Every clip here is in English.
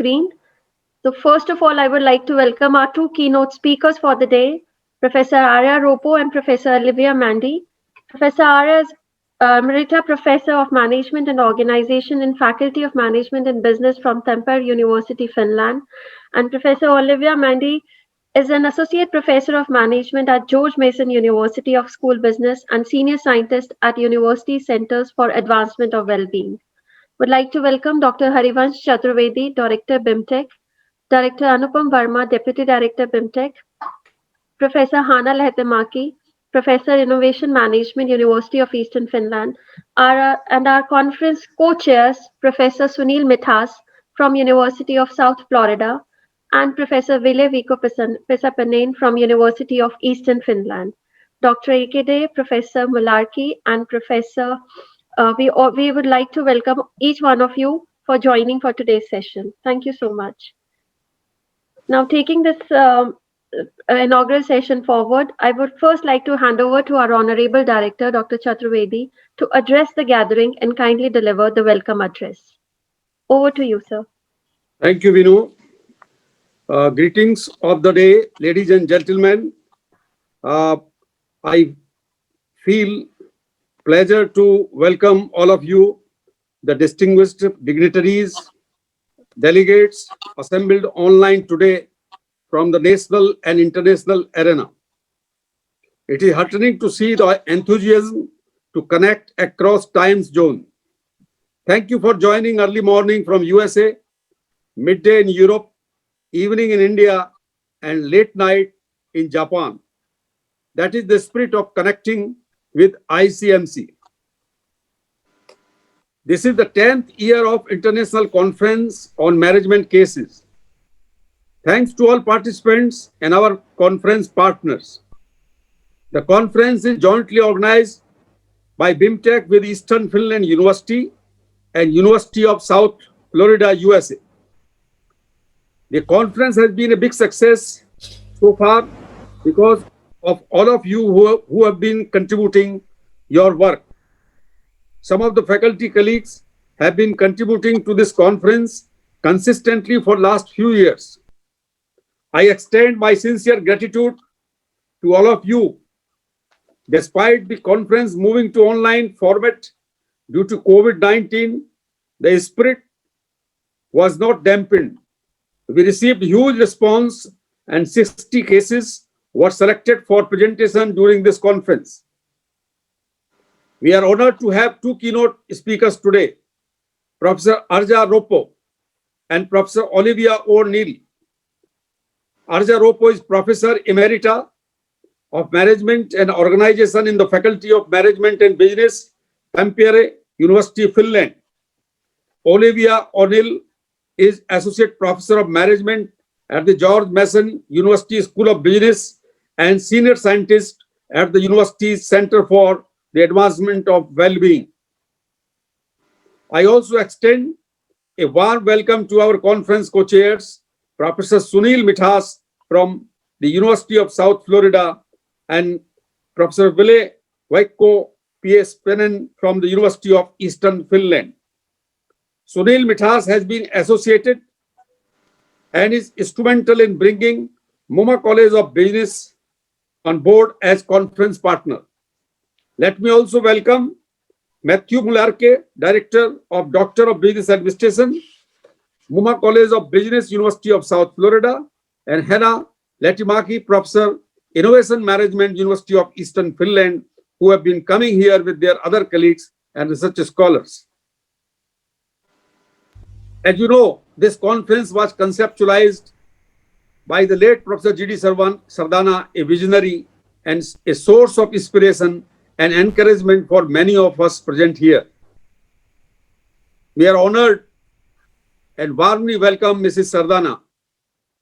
screen. So first of all, I would like to welcome our two keynote speakers for the day, Professor Arya Ropo and Professor Olivia Mandy. Professor Arya is Emerita Professor of Management and Organization in Faculty of Management and Business from Tampere University, Finland. And Professor Olivia Mandy is an Associate Professor of Management at George Mason University of School Business and Senior Scientist at University Centers for Advancement of Wellbeing. Would like to welcome Dr. Harivansh Chaturvedi, Director BIMTech, Director Anupam Verma, Deputy Director BIMTech, Professor Hana Lehetemaki, Professor Innovation Management, University of Eastern Finland, and our conference co-chairs, Professor Sunil Mithas from University of South Florida, and Professor Ville Vico Pisapanen from University of Eastern Finland. Dr. Ekede, Professor Mularkey, and Professor, we would like to welcome each one of you for joining for today's session. Thank you so much. Now, taking this inaugural session forward, I would first like to hand over to our Honorable Director, Dr. Chaturvedi, to address the gathering and kindly deliver the welcome address. Over to you, sir. Thank you, Vinu. Greetings of the day, ladies and gentlemen. I feel pleasure to welcome all of you, the distinguished dignitaries, delegates assembled online today from the national and international arena. It is heartening to see the enthusiasm to connect across time zone. Thank you for joining early morning from USA, midday in Europe, evening in India, and late night in Japan. That is the spirit of connecting with ICMC. This is the 10th year of International Conference on Management Cases. Thanks to all participants and our conference partners. The conference is jointly organized by BIMTech with Eastern Finland University and University of South Florida, USA. The conference has been a big success so far because of all of you who have been contributing your work. Some of the faculty colleagues have been contributing to this conference consistently for last few years. I extend my sincere gratitude to all of you. Despite the conference moving to online format due to COVID-19, the spirit was not dampened. We received huge response and 60 cases were selected for presentation during this conference. We are honored to have two keynote speakers today, Professor Arya Ropo and Professor Olivia O'Neill. Arya Ropo is Professor Emerita of Management and Organization in the Faculty of Management and Business, Tampere University, Finland. Olivia O'Neill is Associate Professor of Management at the George Mason University School of Business and Senior Scientist at the University's Center for the Advancement of Well-being. I also extend a warm welcome to our conference co-chairs, Professor Sunil Mithas from the University of South Florida and Professor Ville Vico Pisapanen from the University of Eastern Finland. Sunil Mithas has been associated and is instrumental in bringing MoMA College of Business on board as conference partner. Let me also welcome Matthew Mularkey, Director of Doctor of Business Administration, MoMA College of Business, University of South Florida, and Hannah Lehetemaki, Professor, Innovation Management, University of Eastern Finland, who have been coming here with their other colleagues and research scholars. As you know, this conference was conceptualized by the late Professor G.D. Sardana, a visionary and a source of inspiration and encouragement for many of us present here. We are honored and warmly welcome Mrs. Sardana,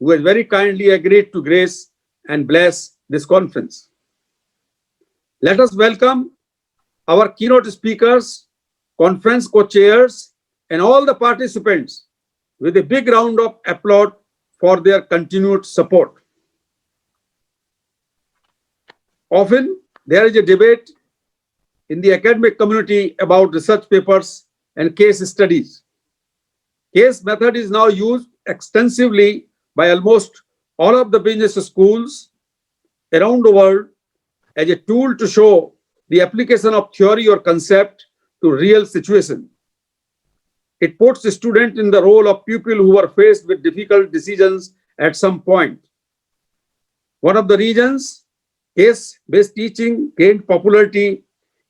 who has very kindly agreed to grace and bless this conference. Let us welcome our keynote speakers, conference co-chairs, and all the participants with a big round of applause for their continued support. Often, there is a debate in the academic community about research papers and case studies. Case method is now used extensively by almost all of the business schools around the world as a tool to show the application of theory or concept to real situation. It puts the student in the role of people who are faced with difficult decisions at some point. One of the reasons case-based teaching gained popularity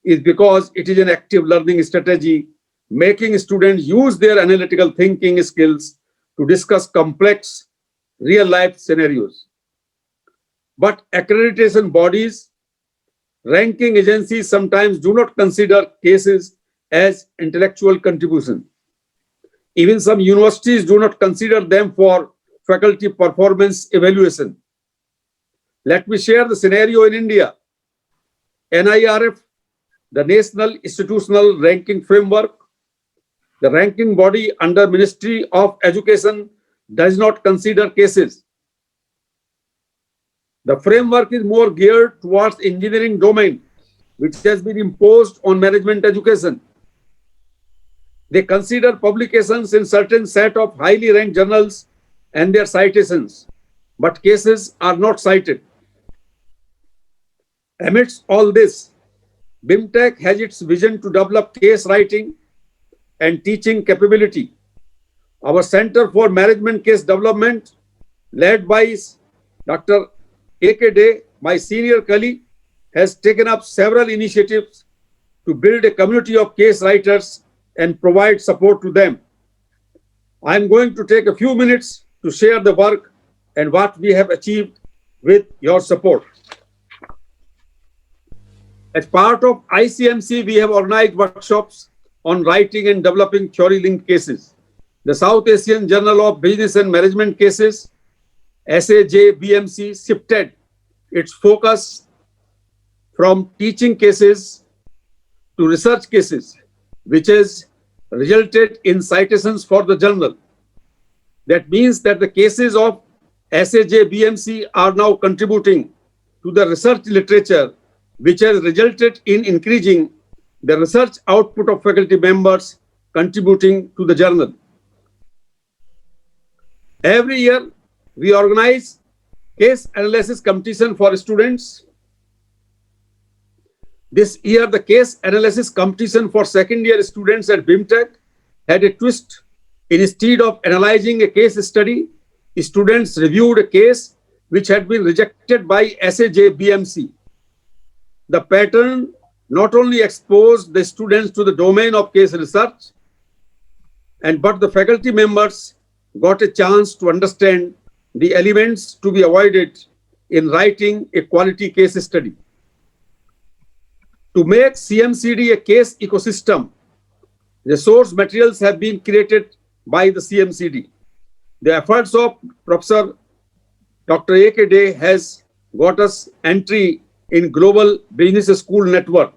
is because it is an active learning strategy, making students use their analytical thinking skills to discuss complex real-life scenarios. But accreditation bodies, ranking agencies sometimes do not consider cases as intellectual contribution. Even some universities do not consider them for faculty performance evaluation. Let me share the scenario in India. NIRF, the National Institutional Ranking Framework, the ranking body under Ministry of Education, does not consider cases. The framework is more geared towards engineering domain, which has been imposed on management education. They consider publications in certain set of highly ranked journals and their citations, but cases are not cited. Amidst all this, BIMTech has its vision to develop case writing and teaching capability. Our Center for Management Case Development, led by Dr. A.K. Day, my senior colleague, has taken up several initiatives to build a community of case writers and provide support to them. I am going to take a few minutes to share the work and what we have achieved with your support. As part of ICMC, we have organized workshops on writing and developing theory-linked cases. The South Asian Journal of Business and Management Cases, SAJBMC, shifted its focus from teaching cases to research cases, which has resulted in citations for the journal. That means that the cases of SAJBMC are now contributing to the research literature, which has resulted in increasing the research output of faculty members contributing to the journal. Every year, we organize case analysis competition for students. This year, the case analysis competition for second-year students at BIMTech had a twist. Instead of analyzing a case study, students reviewed a case which had been rejected by SAJBMC. The pattern not only exposed the students to the domain of case research, but the faculty members got a chance to understand the elements to be avoided in writing a quality case study. To make CMCD a case ecosystem, resource materials have been created by the CMCD. The efforts of Professor Dr. A.K. Day has got us entry in Global Business School Network.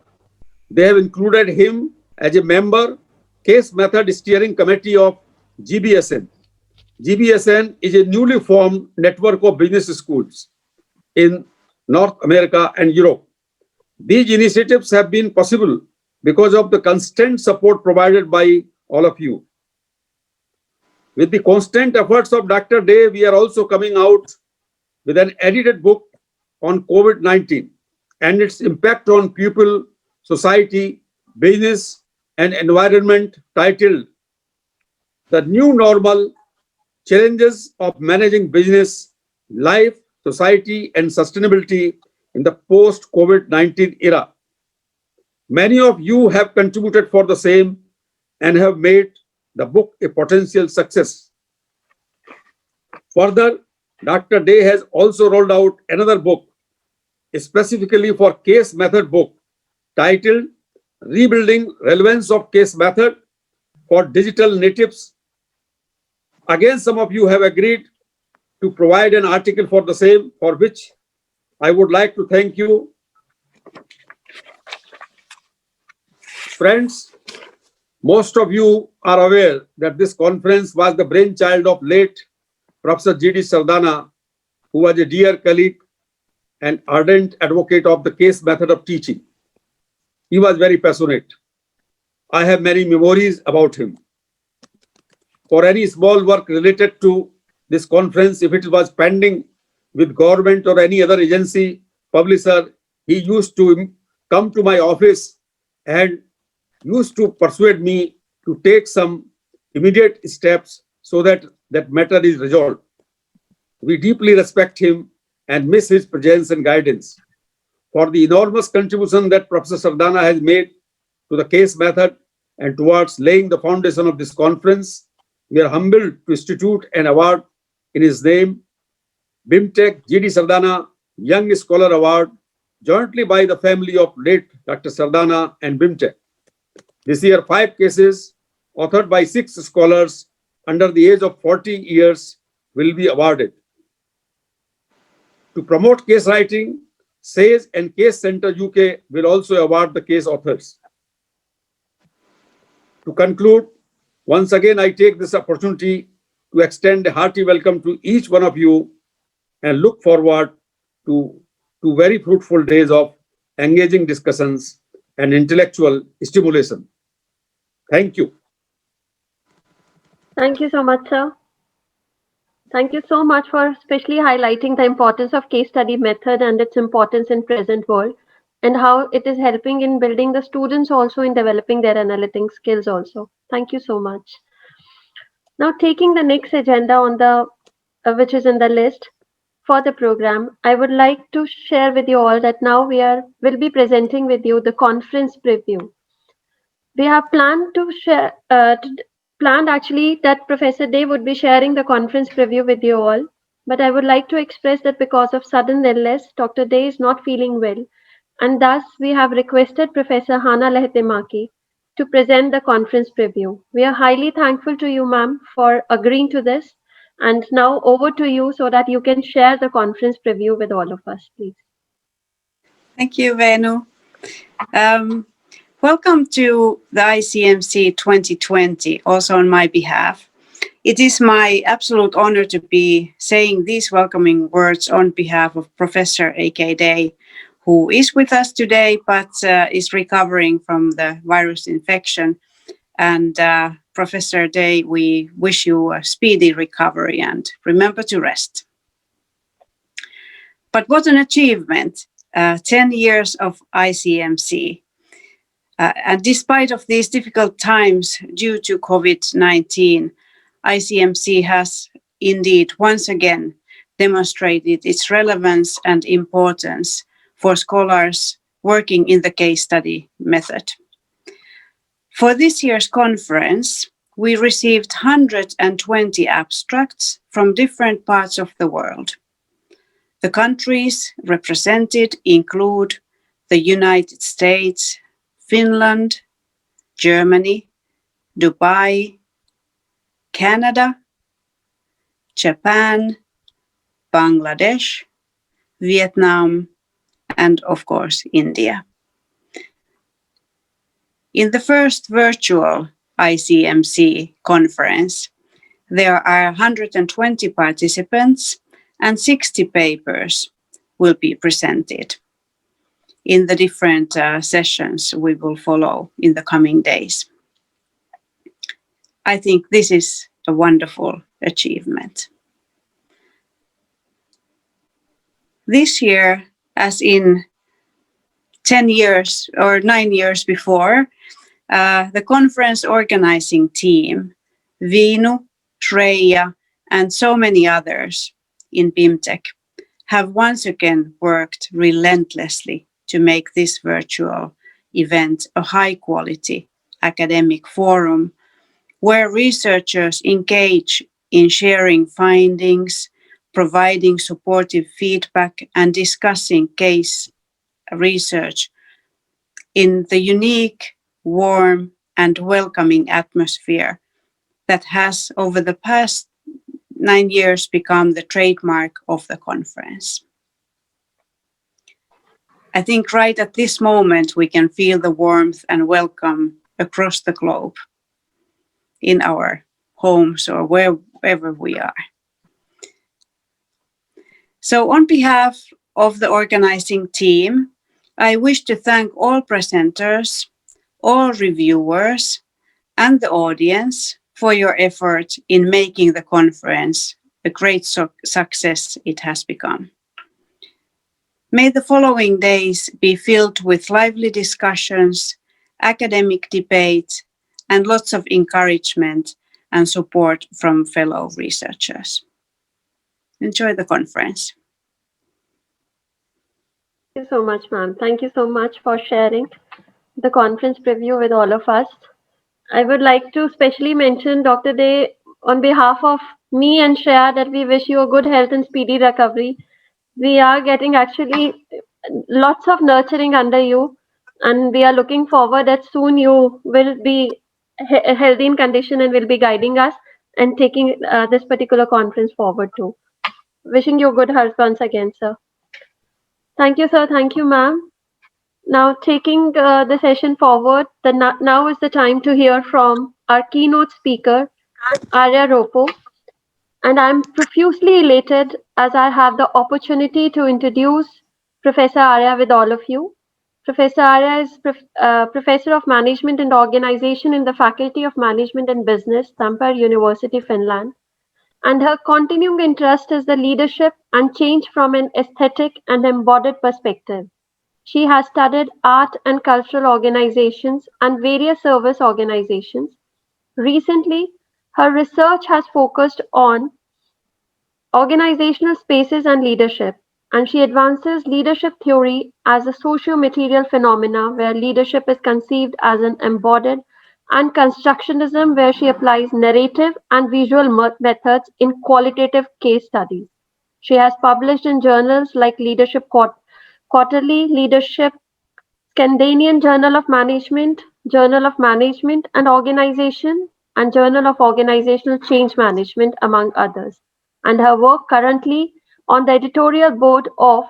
They have included him as a member, Case Method Steering Committee of GBSN. GBSN is a newly formed network of business schools in North America and Europe. These initiatives have been possible because of the constant support provided by all of you. With the constant efforts of Dr. Day, we are also coming out with an edited book on COVID-19 and its impact on people, society, business, and environment, titled The New Normal: Challenges of Managing Business, Life, Society, and Sustainability in the Post-COVID-19 Era. Many of you have contributed for the same and have made the book a potential success. Further, Dr. Day has also rolled out another book, specifically for case method book, titled Rebuilding Relevance of Case Method for Digital Natives. Again, some of you have agreed to provide an article for the same, for which I would like to thank you. Friends, most of you are aware that this conference was the brainchild of late Professor G.D. Sardana, who was a dear colleague and ardent advocate of the case method of teaching. He was very passionate. I have many memories about him. for any small work related to this conference. If it was pending with government or any other agency, publisher, he used to come to my office and used to persuade me to take some immediate steps so that that matter is resolved. We deeply respect him and miss his presence and guidance. For the enormous contribution that Professor Sardana has made to the case method and towards laying the foundation of this conference, we are humbled to institute an award in his name, BIMTech GD Sardana Young Scholar Award, jointly by the family of late Dr. Sardana and BIMTech. This year, 5 cases authored by 6 scholars under the age of 40 years will be awarded. To promote case writing, SAGE and Case Center UK will also award the case authors. To conclude, once again, I take this opportunity to extend a hearty welcome to each one of you and look forward to very fruitful days of engaging discussions and intellectual stimulation. Thank you. Thank you so much, sir. Thank you so much for especially highlighting the importance of case study method and its importance in present world, and how it is helping in building the students also in developing their analytic skills also. Thank you so much. Now, taking the next agenda on the which is in the list for the program, I would like to share with you all that now will be presenting with you the conference preview. We have planned to share planned actually that Professor Day would be sharing the conference preview with you all, but I would like to express that because of sudden illness, Dr. Day is not feeling well, and thus we have requested Professor Hana Lehetemaki to present the conference preview. We are highly thankful to you, ma'am, for agreeing to this. And now over to you so that you can share the conference preview with all of us, please. Thank you, Venu. Welcome to the ICMC 2020, also on my behalf. It is my absolute honor to be saying these welcoming words on behalf of Professor A.K. Day, who is with us today, but is recovering from the virus infection. And Professor Day, we wish you a speedy recovery and remember to rest. But what an achievement, 10 years of ICMC. And despite of these difficult times due to COVID-19, ICMC has indeed once again demonstrated its relevance and importance for scholars working in the case study method. For this year's conference, we received 120 abstracts from different parts of the world. The countries represented include the United States, Finland, Germany, Dubai, Canada, Japan, Bangladesh, Vietnam, and of course, India. In the first virtual ICMC conference, there are 120 participants and 60 papers will be presented in the different sessions we will follow in the coming days. I think this is a wonderful achievement. This year, as in 10 years or 9 years before, the conference organizing team, Vinu, Shreya, and so many others in BIMTech have once again worked relentlessly to make this virtual event a high-quality academic forum where researchers engage in sharing findings, providing supportive feedback, and discussing case research in the unique, warm, and welcoming atmosphere that has, over the past 9 years, become the trademark of the conference. I think right at this moment, we can feel the warmth and welcome across the globe in our homes or wherever we are. So on behalf of the organizing team, I wish to thank all presenters, all reviewers, and the audience for your effort in making the conference a great success it has become. May the following days be filled with lively discussions, academic debate, and lots of encouragement and support from fellow researchers. Enjoy the conference. Thank you so much, ma'am. Thank you so much for sharing the conference preview with all of us. I would like to specially mention, Dr. Day, on behalf of me and Shreya, that we wish you a good health and speedy recovery. We are getting actually lots of nurturing under you, and we are looking forward that soon you will be healthy in condition and will be guiding us and taking this particular conference forward too. Wishing you good health once again, sir. Thank you, sir. Thank you, ma'am. Now, taking the session forward, now is the time to hear from our keynote speaker, Arya Ropo. And I'm profusely elated as I have the opportunity to introduce Professor Arya with all of you. Professor Arya is Professor of Management and Organization in the Faculty of Management and Business, Tampere University, Finland. And her continuing interest is the leadership and change from an aesthetic and embodied perspective. She has studied art and cultural organizations and various service organizations. Recently, her research has focused on organizational spaces and leadership, and she advances leadership theory as a socio-material phenomena where leadership is conceived as an embodied, and constructionism where she applies narrative and visual methods in qualitative case studies. She has published in journals like Leadership Quarterly, Leadership, Scandinavian Journal of Management, Journal of Management and Organization, and Journal of Organizational Change Management, among others. And her work currently on the editorial board of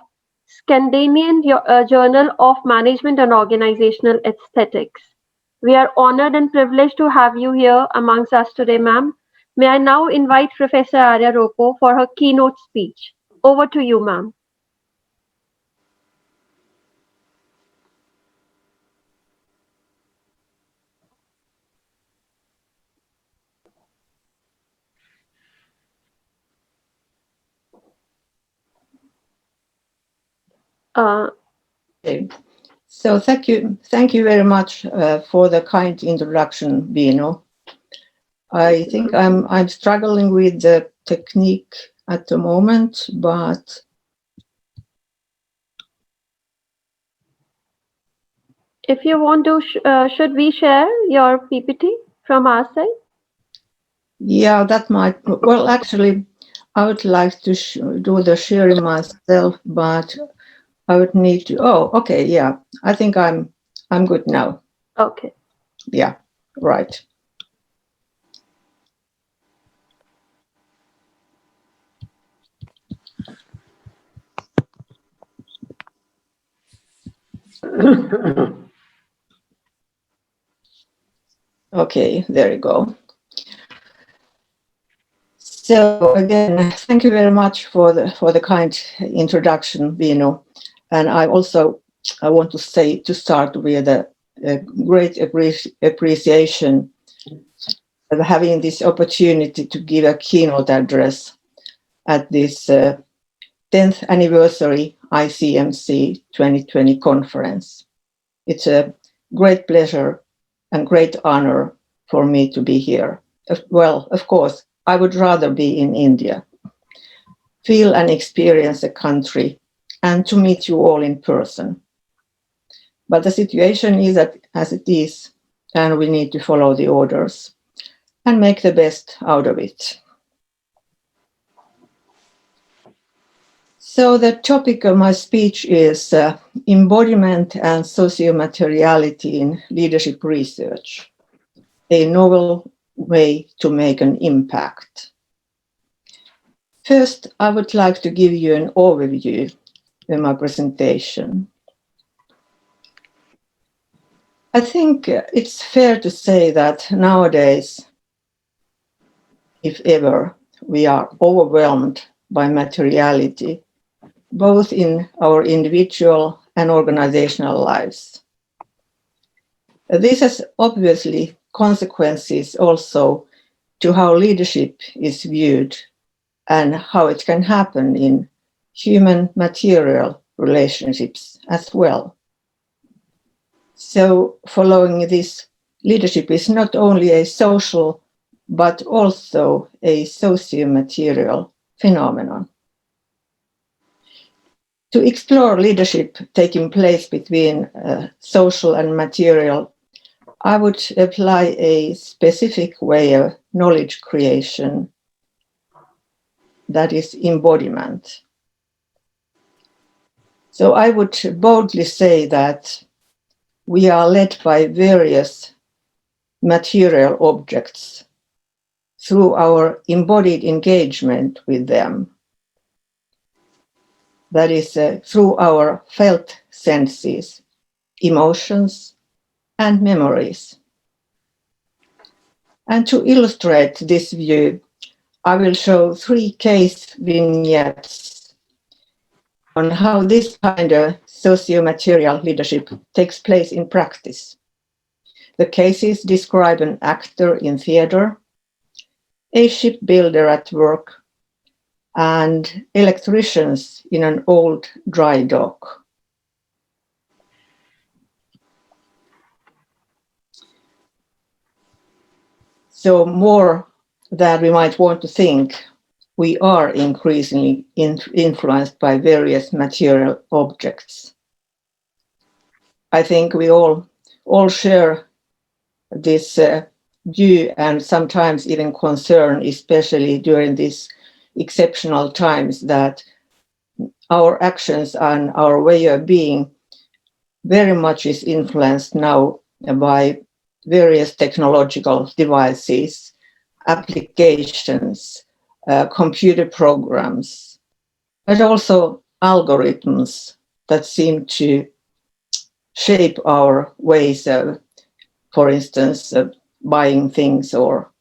Scandinavian Journal of Management and Organizational Aesthetics. We are honored and privileged to have you here amongst us today, ma'am. May I now invite Professor Arya Ropo for her keynote speech. Over to you, ma'am. Okay. So thank you very much for the kind introduction, Bino. I think I'm struggling with the technique at the moment, but if you want to, should we share your PPT from our side? yeah, that might. Well, actually, I would like to do the sharing myself, but I would need to. Oh, okay, yeah. I think I'm good now. Okay. Yeah, right. Okay, there you go. So again, thank you very much for the kind introduction, Bino. And I want to say to start with a great appreciation of having this opportunity to give a keynote address at this 10th anniversary ICMC 2020 conference. It's a great pleasure and great honor for me to be here. Well, of course, I would rather be in India, feel and experience the country, and to meet you all in person. But the situation is as it is, and we need to follow the orders and make the best out of it. So the topic of my speech is embodiment and socio-materiality in leadership research, a novel way to make an impact. First, I would like to give you an overview in my presentation. I think it's fair to say that nowadays, if ever, we are overwhelmed by materiality, both in our individual and organizational lives. This has obviously consequences also to how leadership is viewed and how it can happen in human material relationships as well. So following this, leadership is not only a social but also a socio-material phenomenon. To explore leadership taking place between social and material, I would apply a specific way of knowledge creation, that is embodiment. So I would boldly say that we are led by various material objects through our embodied engagement with them. That is through our felt senses, emotions, and memories. And to illustrate this view, I will show 3 case vignettes on how this kind of socio-material leadership takes place in practice. The cases describe an actor in theater, a shipbuilder at work, and electricians in an old dry dock. So more than we might want to think, we are increasingly influenced by various material objects. I think we all share this view and sometimes even concern, especially during these exceptional times, that our actions and our way of being very much is influenced now by various technological devices, applications, computer programs, but also algorithms that seem to shape our ways of, for instance, buying things or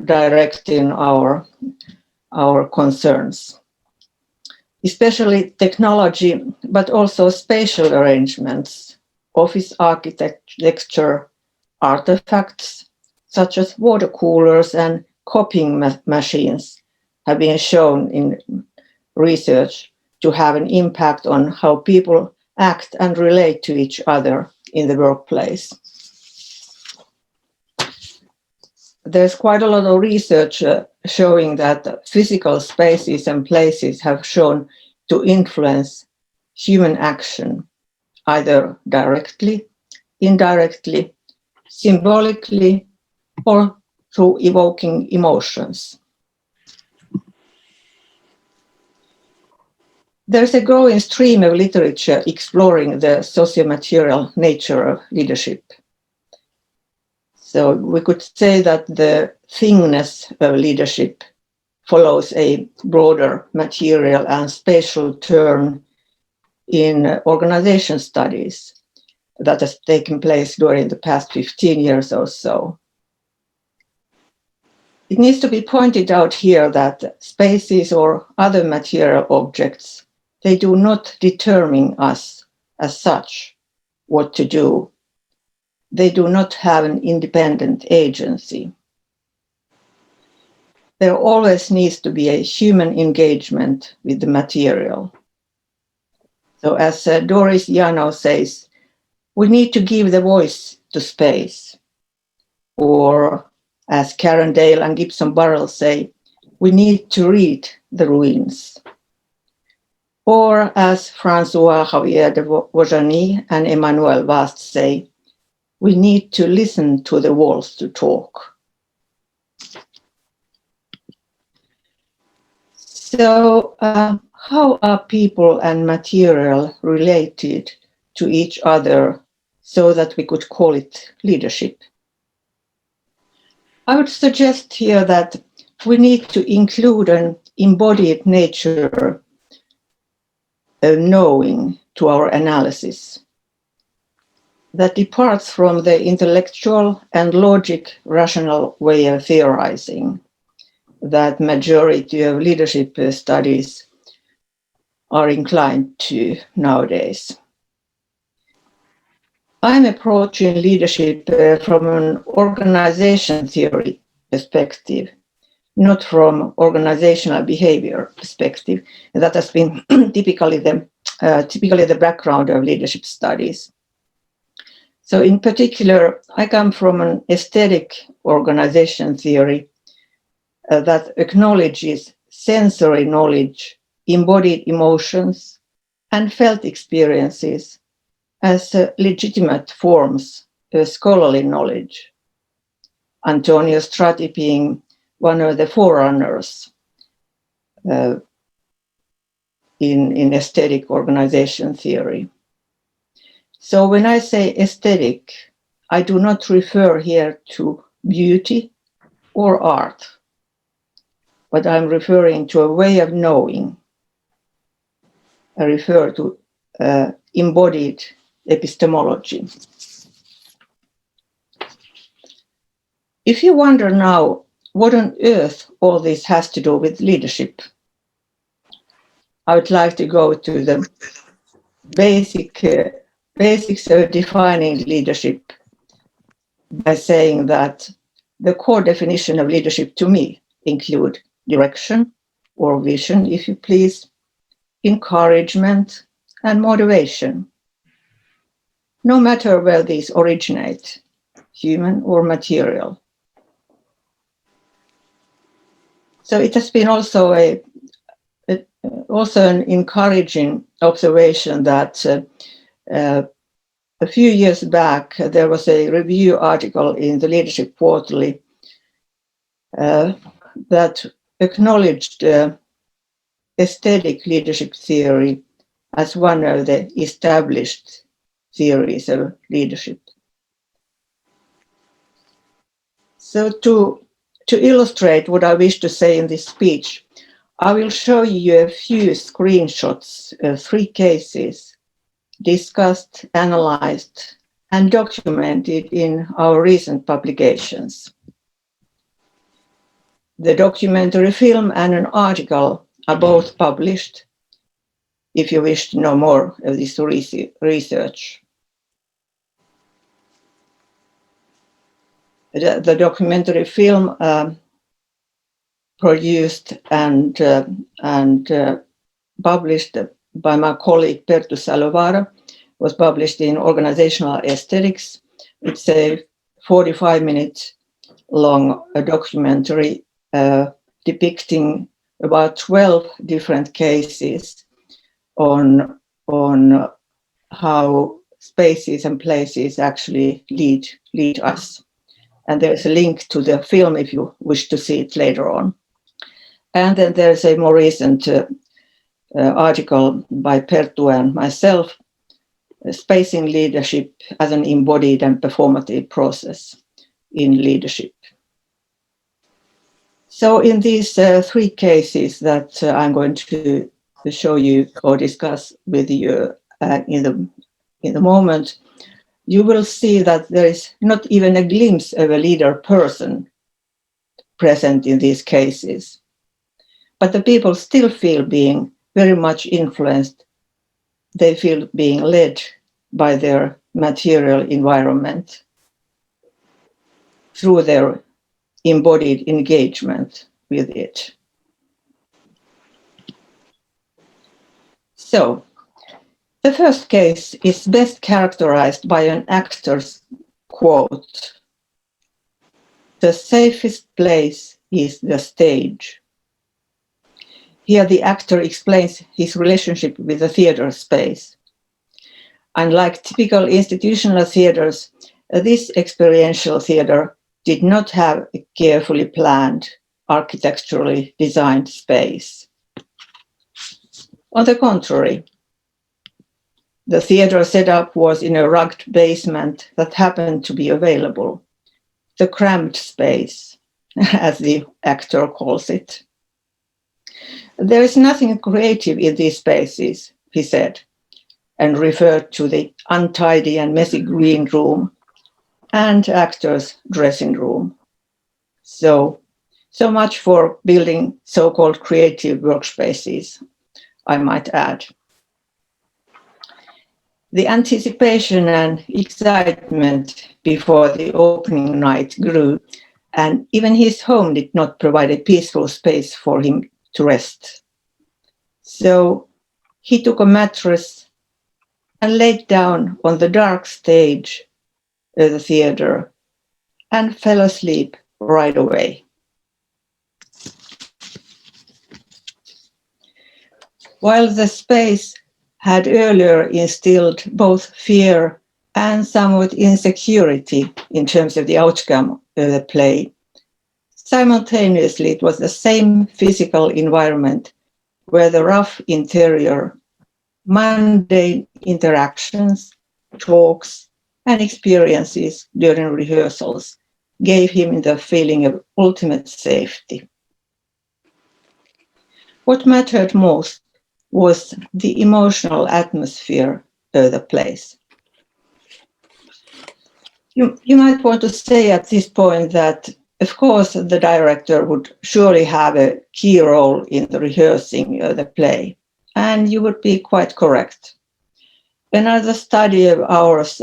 directing our concerns. Especially technology, but also spatial arrangements, office architecture, artifacts such as water coolers and copying machines have been shown in research to have an impact on how people act and relate to each other in the workplace. There's quite a lot of research showing that physical spaces and places have shown to influence human action, either directly, indirectly, symbolically, or through evoking emotions. There's a growing stream of literature exploring the socio-material nature of leadership. So we could say that the thingness of leadership follows a broader material and spatial turn in organization studies that has taken place during the past 15 years or so. It needs to be pointed out here that spaces or other material objects, they do not determine us as such what to do. They do not have an independent agency. There always needs to be a human engagement with the material. So as Doris Janow says, we need to give the voice to space. Or as Karen Dale and Gibson Burrell say, we need to read the ruins. Or as François Javier de Vojani and Emmanuel Vast say, we need to listen to the walls to talk. So how are people and material related to each other so that we could call it leadership? I would suggest here that we need to include an embodied nature of knowing to our analysis that departs from the intellectual and logic rational way of theorizing that majority of leadership studies are inclined to nowadays. I'm approaching leadership from an organization theory perspective, not from organizational behavior perspective. And that has been typically the background of leadership studies. So in particular, I come from an aesthetic organization theory that acknowledges sensory knowledge, embodied emotions, and felt experiences as legitimate forms of scholarly knowledge. Antonio Strati being one of the forerunners in aesthetic organization theory. So when I say aesthetic, I do not refer here to beauty or art, but I'm referring to a way of knowing. I refer to embodied epistemology. If you wonder now what on earth all this has to do with leadership, I would like to go to the basics of defining leadership by saying that the core definition of leadership to me include direction or vision, if you please, encouragement and motivation, no matter where these originate, human or material. So it has been also an encouraging observation that a few years back there was a review article in the Leadership Quarterly that acknowledged aesthetic leadership theory as one of the established theories of leadership. So to illustrate what I wish to say in this speech, I will show you a few screenshots of 3 cases discussed, analyzed, and documented in our recent publications. The documentary film and an article are both published if you wish to know more of this research. The documentary film produced and published by my colleague Perttu Salovaara was published in Organizational Aesthetics. It's a 45-minute long documentary depicting about 12 different cases on how spaces and places actually lead us. And there's a link to the film if you wish to see it later on. And then there's a more recent article by Perttu and myself, Spacing Leadership as an Embodied and Performative Process in Leadership. So in these 3 cases that I'm going to show you or discuss with you in the moment, you will see that there is not even a glimpse of a leader person present in these cases. But the people still feel being very much influenced. They feel being led by their material environment through their embodied engagement with it. So, the first case is best characterized by an actor's quote, "The safest place is the stage." Here the actor explains his relationship with the theater space. Unlike typical institutional theaters, this experiential theater did not have a carefully planned, architecturally designed space. On the contrary, the theater setup was in a rugged basement that happened to be available, the cramped space, as the actor calls it. There is nothing creative in these spaces, he said, and referred to the untidy and messy green room and actors' dressing room. So much for building so-called creative workspaces, I might add. The anticipation and excitement before the opening night grew, and even his home did not provide a peaceful space for him to rest. So he took a mattress and laid down on the dark stage of the theater and fell asleep right away. While the space had earlier instilled both fear and somewhat insecurity in terms of the outcome of the play, simultaneously it was the same physical environment where the rough interior, mundane interactions, talks, and experiences during rehearsals gave him the feeling of ultimate safety. What mattered most was the emotional atmosphere of the place. You might want to say at this point that, of course, the director would surely have a key role in the rehearsing of the play, and you would be quite correct. Another study of ours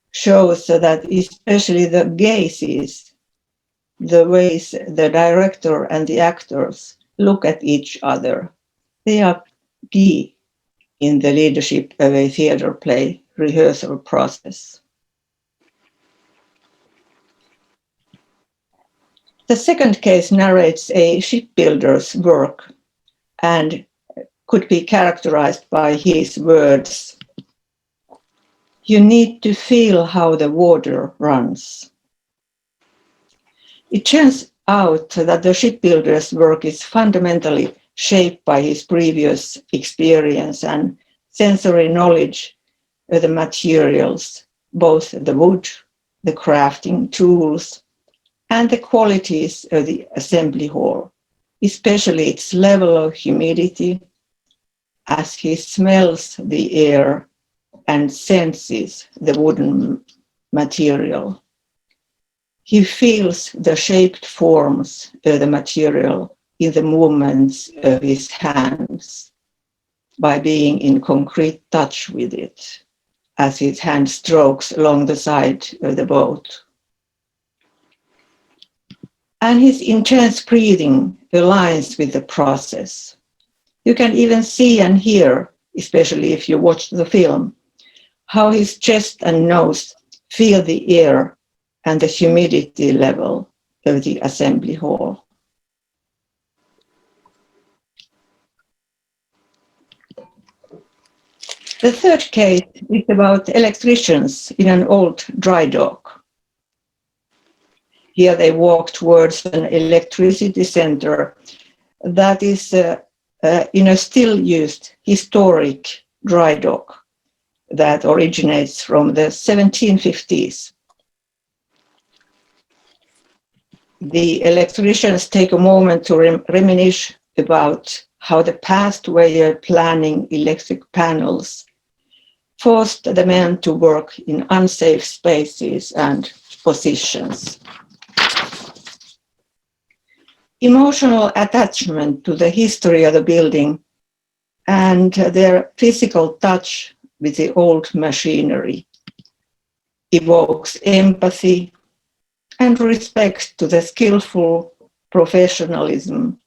shows that especially the gazes, the ways the director and the actors look at each other, they are key in the leadership of a theater play rehearsal process. The second case narrates a shipbuilder's work and could be characterized by his words. You need to feel how the water runs. It turns out that the shipbuilder's work is fundamentally shaped by his previous experience and sensory knowledge of the materials, both the wood, the crafting tools, and the qualities of the assembly hall, especially its level of humidity, as he smells the air and senses the wooden material. He feels the shaped forms of the material in the movements of his hands by being in concrete touch with it as his hand strokes along the side of the boat. And his intense breathing aligns with the process. You can even see and hear, especially if you watch the film, how his chest and nose feel the air and the humidity level of the assembly hall. The third case is about electricians in an old dry dock. Here they walk towards an electricity center that is in a still used historic dry dock that originates from the 1750s. The electricians take a moment to reminisce about how the past way of planning electric panels forced the men to work in unsafe spaces and positions. Emotional attachment to the history of the building and their physical touch with the old machinery evokes empathy and respect to the skillful professionalism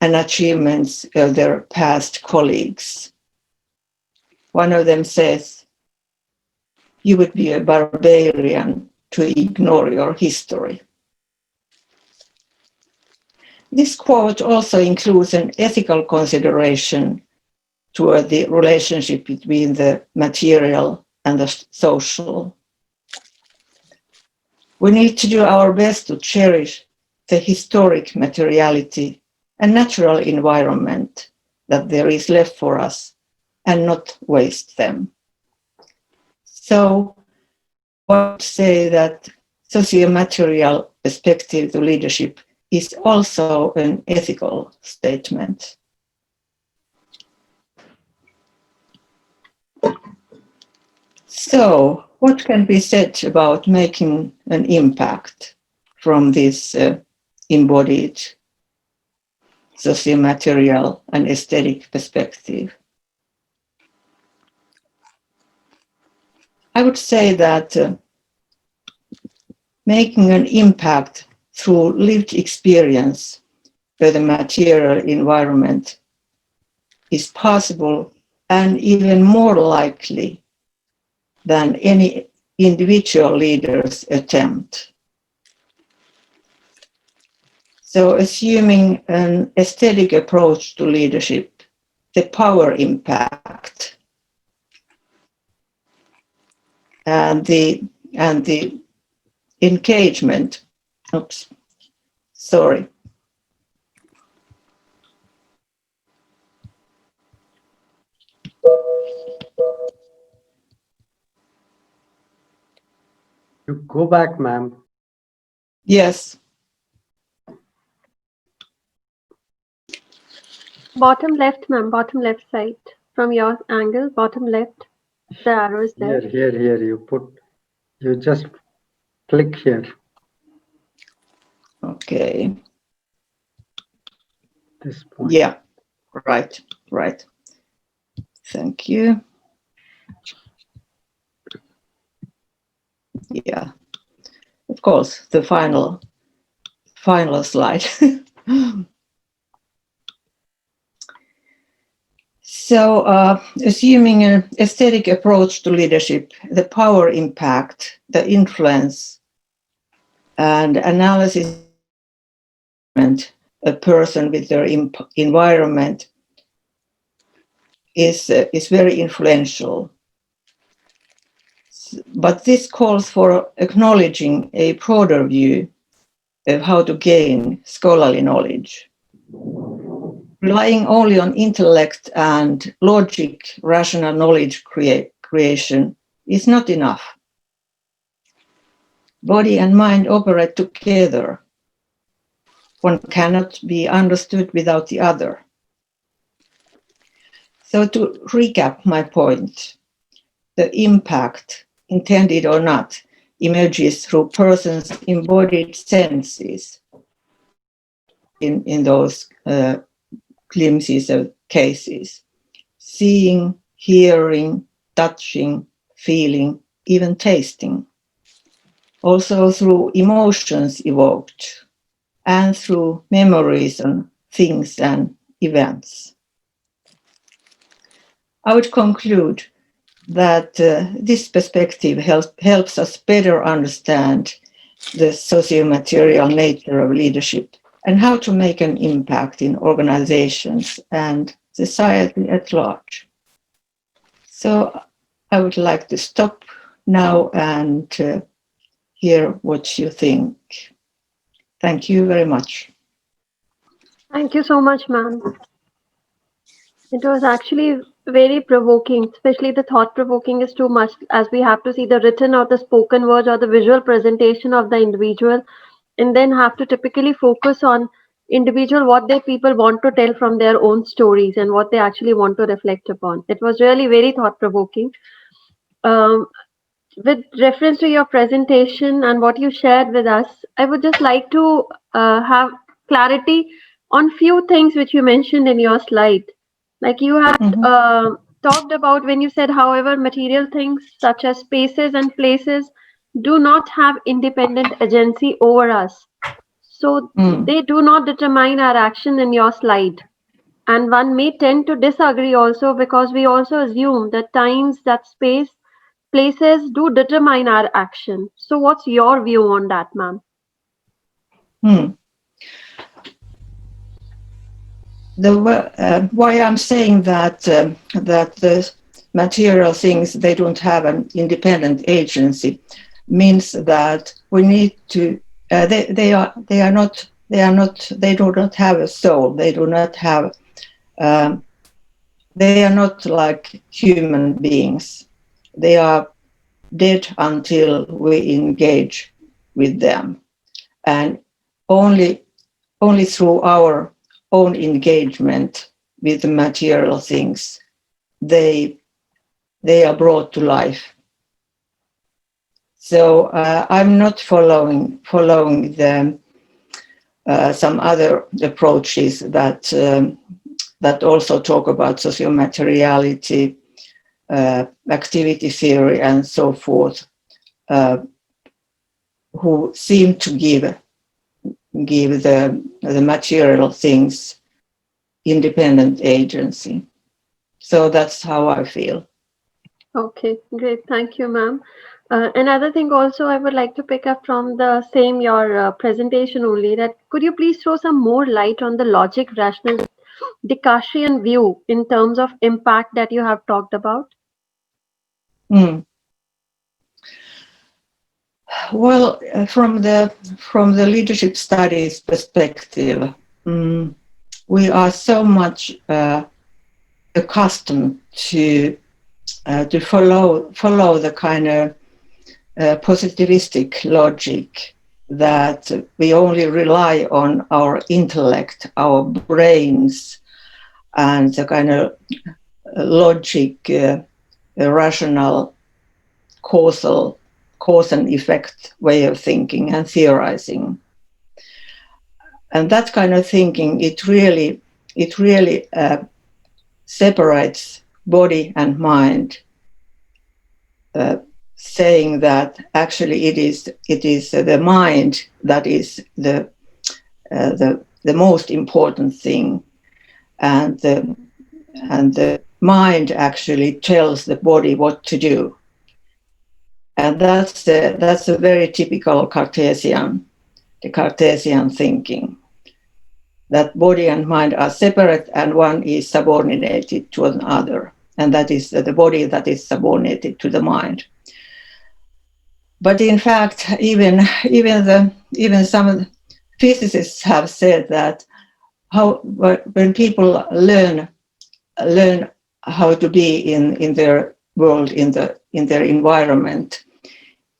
and achievements of their past colleagues. One of them says, "You would be a barbarian to ignore your history." This quote also includes an ethical consideration toward the relationship between the material and the social. We need to do our best to cherish the historic materiality and natural environment that there is left for us and not waste them. So I would say that socio-material perspective to leadership is also an ethical statement. So, what can be said about making an impact from this embodied socio-material and aesthetic perspective? I would say that making an impact through lived experience with the material environment is possible and even more likely than any individual leader's attempt. So assuming an aesthetic approach to leadership, the power impact and the engagement. Oops, sorry. You go back, ma'am. Yes. Bottom left, ma'am. Bottom left side. From your angle, bottom left. The arrow is there. Here. You just click here. Okay. This point. Yeah. Right. Thank you. Yeah. Of course, the final slide. So, assuming an aesthetic approach to leadership, the power impact, the influence, and analysis a person with their environment is very influential. But this calls for acknowledging a broader view of how to gain scholarly knowledge. Relying only on intellect and logic, rational knowledge creation is not enough. Body and mind operate together. One cannot be understood without the other. So to recap my point, the impact, intended or not, emerges through persons' embodied senses in those glimpses of cases. Seeing, hearing, touching, feeling, even tasting. Also through emotions evoked and through memories on things and events. I would conclude that this perspective helps us better understand the socio-material nature of leadership and how to make an impact in organizations and society at large. So I would like to stop now and hear what you think. Thank you very much. Thank you so much, ma'am. It was actually very provoking, especially the thought-provoking is too much, as we have to see the written or the spoken words or the visual presentation of the individual, and then have to typically focus on individual what their people want to tell from their own stories and what they actually want to reflect upon. It was really very thought-provoking. With reference to your presentation and what you shared with us, I would just like to have clarity on few things which you mentioned in your slide. Like you had talked about when you said, however, material things such as spaces and places do not have independent agency over us. So they do not determine our action in your slide. And one may tend to disagree also because we also assume that times, that space, places do determine our action. So what's your view on that, ma'am? Why I'm saying that the material things, they don't have an independent agency means that we need to they do not have a soul. They do not have they are not like human beings. They are dead until we engage with them, and only through our own engagement with the material things they are brought to life. So I'm not following the some other approaches that also talk about socio-materiality activity theory and so forth, who seem to give the material things independent agency. So that's how I feel. Okay, great. Thank you, ma'am. Another thing also I would like to pick up from the same your presentation only, that could you please throw some more light on the logic rational Descartesian view in terms of impact that you have talked about? Well, from the leadership studies perspective, we are so much accustomed to follow the kind of positivistic logic that we only rely on our intellect, our brains, and the kind of logic, rational, causal, cause and effect way of thinking and theorizing. And that kind of thinking, it really separates body and mind, saying that actually it is the mind that is the most important thing, and the mind actually tells the body what to do. And that's a very typical Cartesian thinking, that body and mind are separate and one is subordinated to another, and that is the body that is subordinated to the mind. But in fact, even some physicists have said that when people learn how to be in their world, in their environment,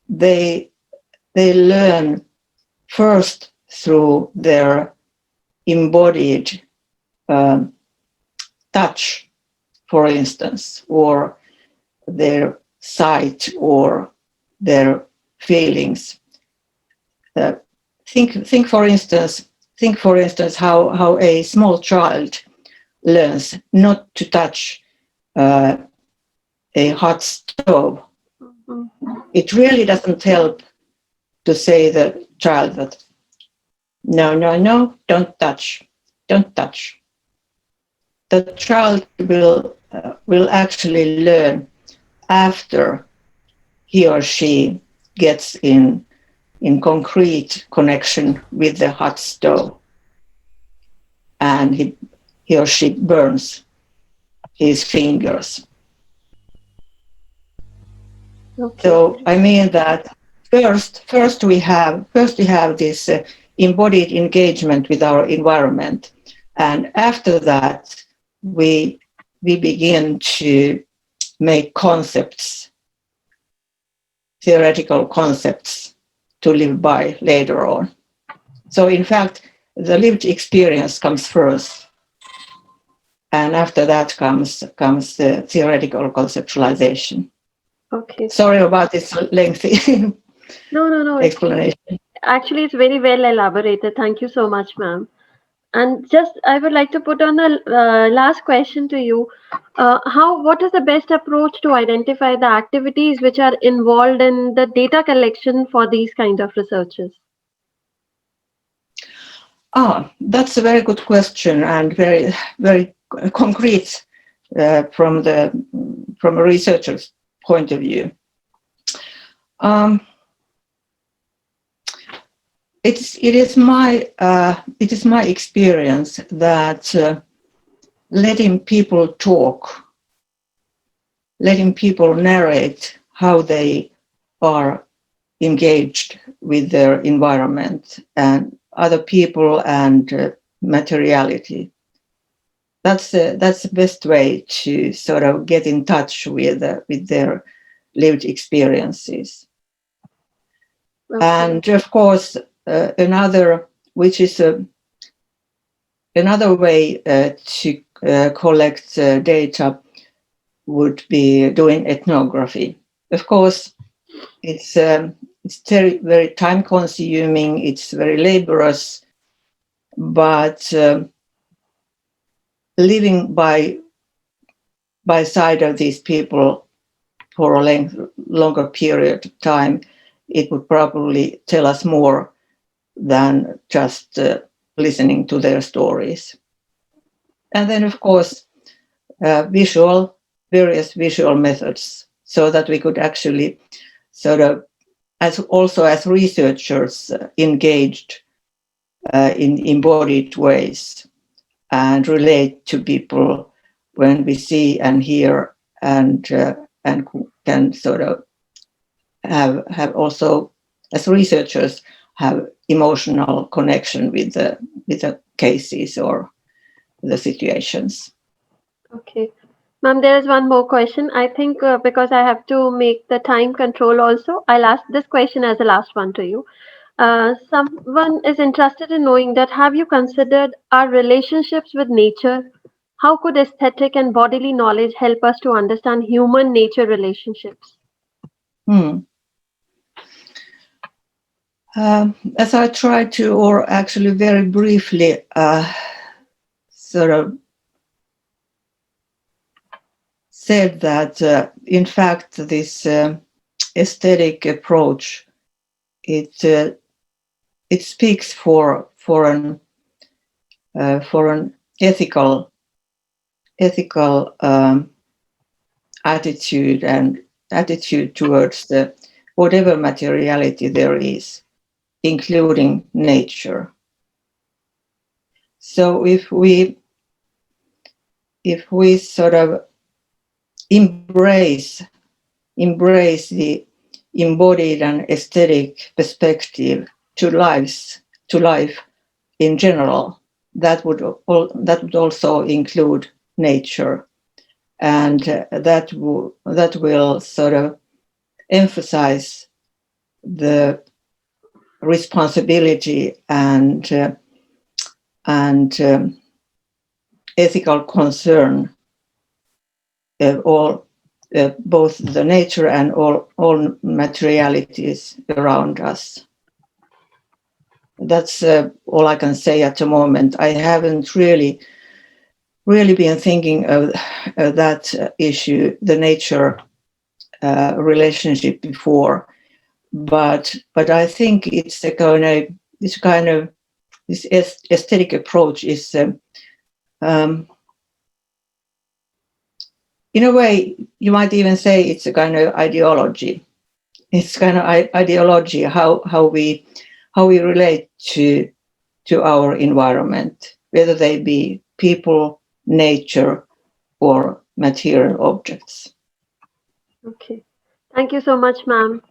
they learn first through their embodied touch, for instance, or their sight or their feelings. Think for instance how a small child learns not to touch a hot stove. It really doesn't help to say the child that no, don't touch. The child will actually learn after he or she gets in concrete connection with the hot stove, and he or she burns his fingers. Okay. So I mean that first we have this embodied engagement with our environment, and after that we begin to make concepts, theoretical concepts to live by later on. So in fact, the lived experience comes first, and after that comes the theoretical conceptualization. Okay. Sorry about this lengthy No. explanation. Actually, it's very well elaborated. Thank you so much, ma'am. And just, I would like to put on the last question to you. What is the best approach to identify the activities which are involved in the data collection for these kind of researches? That's a very good question, and very, very concrete from a researcher's point of view. It is my experience that letting people talk, letting people narrate how they are engaged with their environment and other people and materiality. That's the best way to sort of get in touch with their lived experiences. Okay. And of course, another way to collect data would be doing ethnography. Of course, it's very, very time consuming, it's very laborious, but living by by side of these people for a longer period of time, it would probably tell us more than just listening to their stories. And then, of course, various visual methods, so that we could actually sort of, as researchers, engaged in embodied ways and relate to people when we see and hear and can sort of have also, as researchers, have emotional connection with the cases or the situations. Okay. Ma'am, there is one more question. I think because I have to make the time control also, I'll ask this question as the last one to you. Someone is interested in knowing that have you considered our relationships with nature? How could aesthetic and bodily knowledge help us to understand human-nature relationships? As I tried to, or actually very briefly, sort of said that, in fact, this aesthetic approach, it speaks for an ethical attitude towards the whatever materiality there is, including nature. So if we sort of embrace the embodied and aesthetic perspective to life in general, that would also include nature, and that will sort of emphasize the responsibility and ethical concern of both the nature and all materialities around us. That's all I can say at the moment. I haven't really been thinking of that issue, the nature relationship, before, but I think it's this aesthetic approach is in a way, you might even say it's a kind of ideology. It's kind of ideology how we relate to our environment, whether they be people, nature, or material objects. Okay. Thank you so much, ma'am.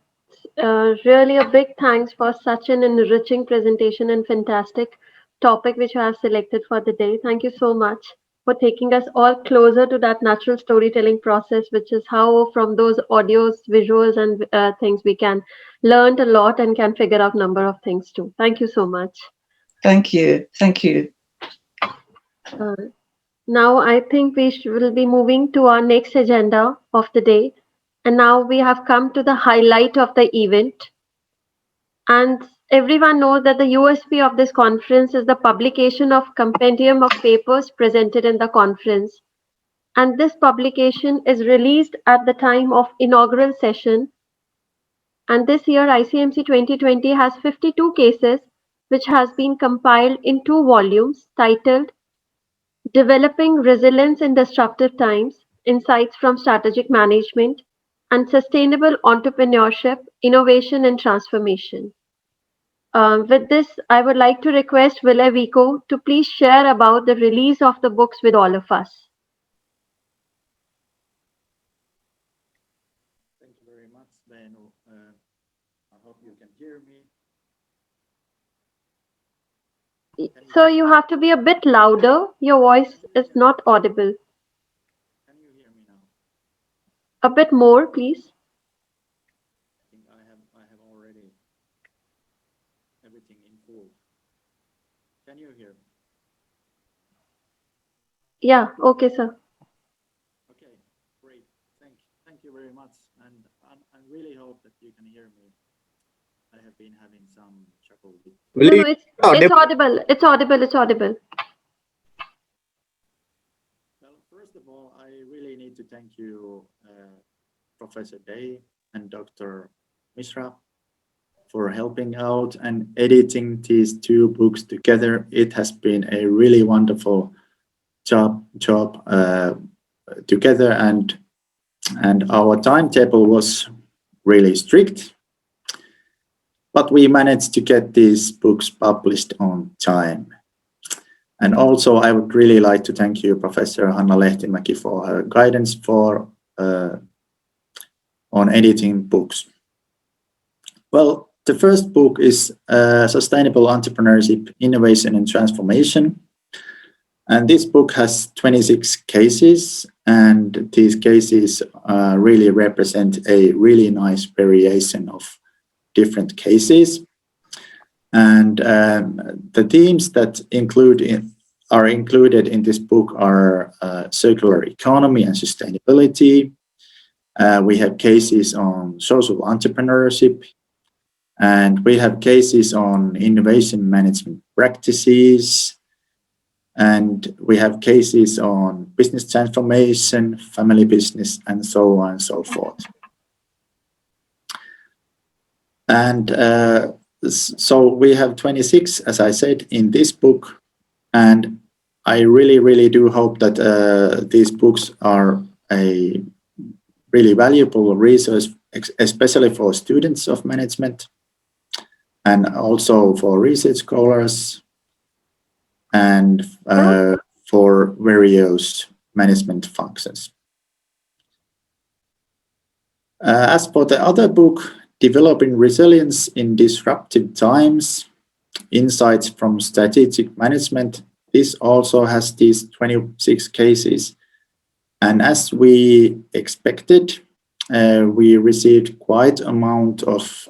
Really a big thanks for such an enriching presentation and fantastic topic which you have selected for the day. Thank you so much for taking us all closer to that natural storytelling process, which is how from those audios, visuals, and things we can learn a lot and can figure out number of things too. Thank you so much. Thank you. Thank you. Now I think we will be moving to our next agenda of the day. And now we have come to the highlight of the event. And everyone knows that the USP of this conference is the publication of compendium of papers presented in the conference. And this publication is released at the time of inaugural session. And this year ICMC 2020 has 52 cases which has been compiled in 2 volumes titled Developing Resilience in Disruptive Times, Insights from Strategic Management, and Sustainable Entrepreneurship, Innovation and Transformation. With this, I would like to request Ville Vico to please share about the release of the books with all of us. Thank you very much, Veenu. I hope you can hear me. So you have to be a bit louder. Your voice is not audible. Can you hear me now? A bit more, please. I think I have already everything in full. Can you hear me? Yeah, okay, sir. Okay, great. Thank you very much. And I really hope that you can hear me. I have been having some trouble with. No, it's audible. It's audible. It's audible. Well, first of all, I really really need to thank you, Professor Day and Dr. Mishra, for helping out and editing these two books together. It has been a really wonderful job together, and our timetable was really strict, but we managed to get these books published on time. And also, I would really like to thank you, Professor Hanna Lehtimäki, for her guidance on editing books. Well, the first book is Sustainable Entrepreneurship, Innovation and Transformation. And this book has 26 cases, and these cases really represent a really nice variation of different cases. And the themes that are included in this book are circular economy and sustainability. We have cases on social entrepreneurship, and we have cases on innovation management practices, and we have cases on business transformation, family business, and so on and so forth. And so we have 26, as I said, in this book. And I really, really do hope that these books are a really valuable resource, especially for students of management and also for research scholars and for various management functions. As for the other book, Developing Resilience in Disruptive Times, Insights from Strategic Management, this also has these 26 cases. And as we expected, we received quite an amount of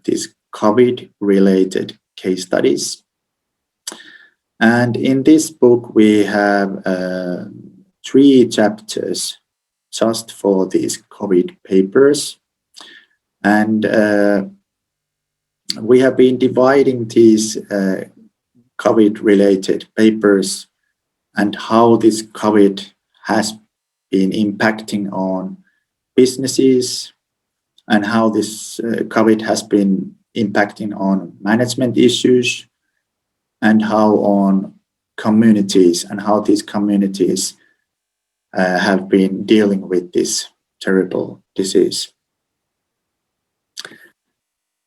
these COVID-related case studies. And in this book, we have 3 chapters just for these COVID papers. And we have been dividing these COVID-related papers and how this COVID has been impacting on businesses and how this COVID has been impacting on management issues and how on communities and how these communities have been dealing with this terrible disease.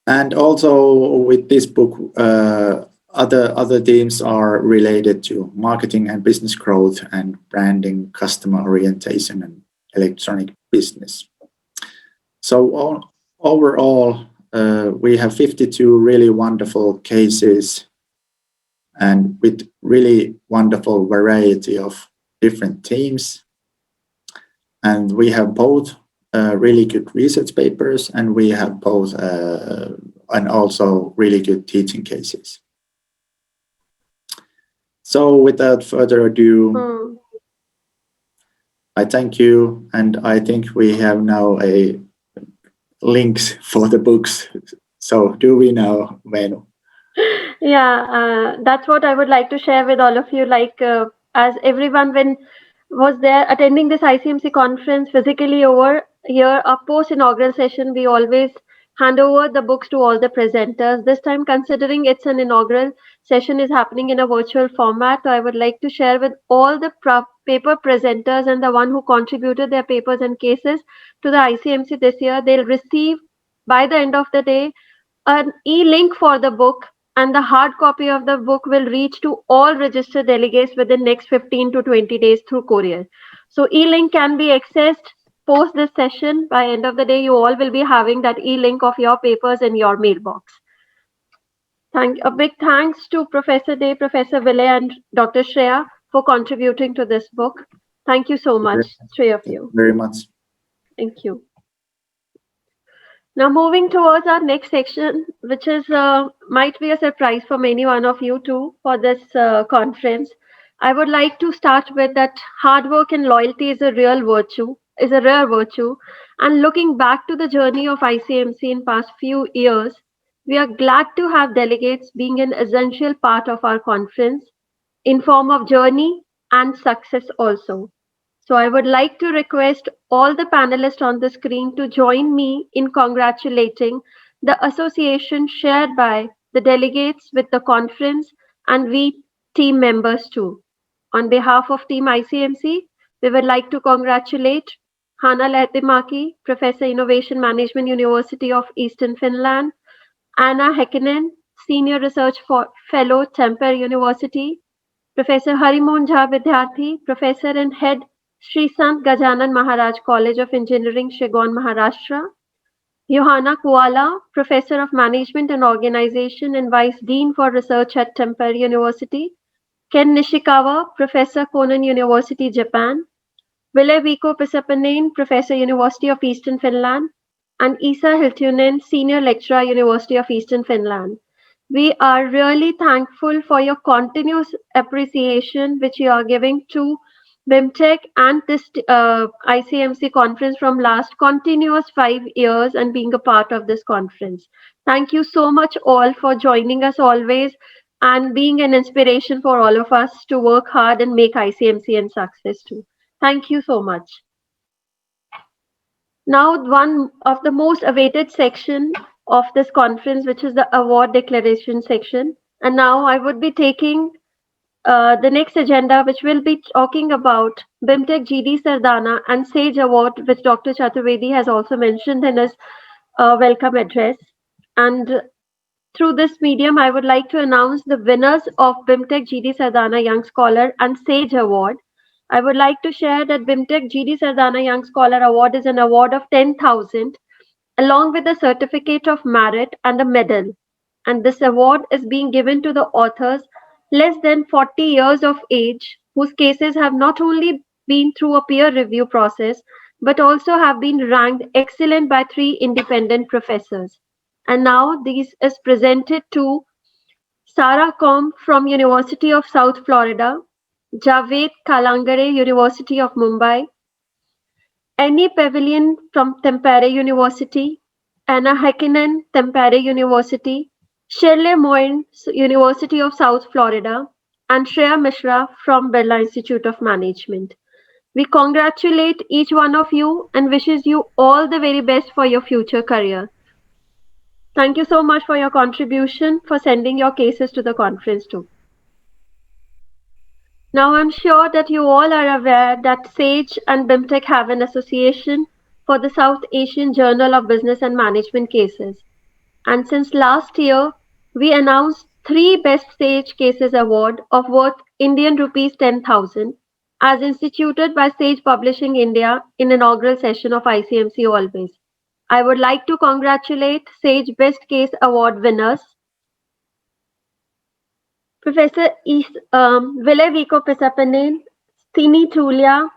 And also with this book, other themes are related to marketing and business growth and branding, customer orientation, and electronic business. So overall, we have 52 really wonderful cases and with really wonderful variety of different themes. And we have both really good research papers, and we have both and also really good teaching cases. So without further ado, I thank you, and I think we have now a links for the books. So do we now, Venu? Yeah, that's what I would like to share with all of you. Like, as everyone was there attending this ICMC conference physically over here, a post-inaugural session, we always hand over the books to all the presenters. This time, considering it's an inaugural session is happening in a virtual format, I would like to share with all the paper presenters and the one who contributed their papers and cases to the ICMC this year, they'll receive by the end of the day an e-link for the book, and the hard copy of the book will reach to all registered delegates within next 15 to 20 days through courier. So e-link can be accessed post this session. By end of the day, you all will be having that e-link of your papers in your mailbox. A big thanks to Professor Day, Professor Vilay, and Dr. Shreya for contributing to this book. Thank you so much, 3 of you. Very much. Thank you. Now moving towards our next section, which is might be a surprise for many one of you too for this conference. I would like to start with that hard work and loyalty is a rare virtue, and looking back to the journey of ICMC in past few years, we are glad to have delegates being an essential part of our conference in form of journey and success also. So I would like to request all the panelists on the screen to join me in congratulating the association shared by the delegates with the conference and we team members too. On behalf of Team ICMC, we would like to congratulate Hanna Lehtimaki, Professor Innovation Management University of Eastern Finland, Anna Häkkinen, Senior Research Fellow, Tampere University, Professor Harimon Jha Vidyarthi, Professor and Head Sri Sant Gajanan Maharaj College of Engineering, Shigaon, Maharashtra, Johanna Kuala, Professor of Management and Organization and Vice Dean for Research at Tampere University, Ken Nishikawa, Professor, Konan University, Japan, Ville Viikko Pisapanen, Professor, University of Eastern Finland, and Isa Hiltunen, Senior Lecturer, University of Eastern Finland. We are really thankful for your continuous appreciation which you are giving to BIMTech and this ICMC conference from last continuous 5 years and being a part of this conference. Thank you so much all for joining us always and being an inspiration for all of us to work hard and make ICMC a success too. Thank you so much. Now, one of the most awaited section of this conference, which is the award declaration section. And now I would be taking the next agenda, which will be talking about BIMTech GD Sardana and SAGE Award, which Dr. Chaturvedi has also mentioned in his welcome address. And through this medium, I would like to announce the winners of BIMTech GD Sardana Young Scholar and SAGE Award. I would like to share that BIMTech GD Sardana Young Scholar Award is an award of 10,000 along with a certificate of merit and a medal. And this award is being given to the authors less than 40 years of age whose cases have not only been through a peer review process but also have been ranked excellent by 3 independent professors. And now this is presented to Sarah Com from University of South Florida, Javed Kalangare, University of Mumbai, Annie Pavilion from Tampere University, Anna Häkkinen, Tampere University, Shirley Moen, University of South Florida, and Shreya Mishra from Birla Institute of Management. We congratulate each one of you and wishes you all the very best for your future career. Thank you so much for your contribution, for sending your cases to the conference too. Now I'm sure that you all are aware that SAGE and BIMTech have an association for the South Asian Journal of Business and Management cases. And since last year, we announced 3 Best SAGE Cases Award of worth Indian rupees 10,000 as instituted by SAGE Publishing India in inaugural session of ICMC always. I would like to congratulate SAGE Best Case Award winners, Professor Ville Viikko Pisapanen, Stini Tulia,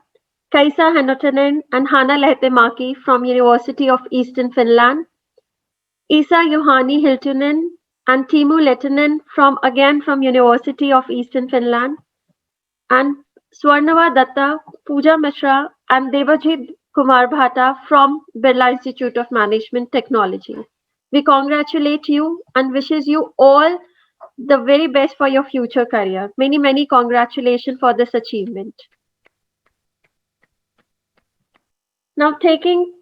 Kaisa Henotanen, and Hanna Lehtimaki from University of Eastern Finland, Isa Juhani Hiltunen and Timu Lehtinen from University of Eastern Finland, and Swarnava Datta, Pooja Mishra, and Devajit Kumar Bhatta from Birla Institute of Management Technology. We congratulate you and wishes you all the very best for your future career. Many, many congratulations for this achievement. Now taking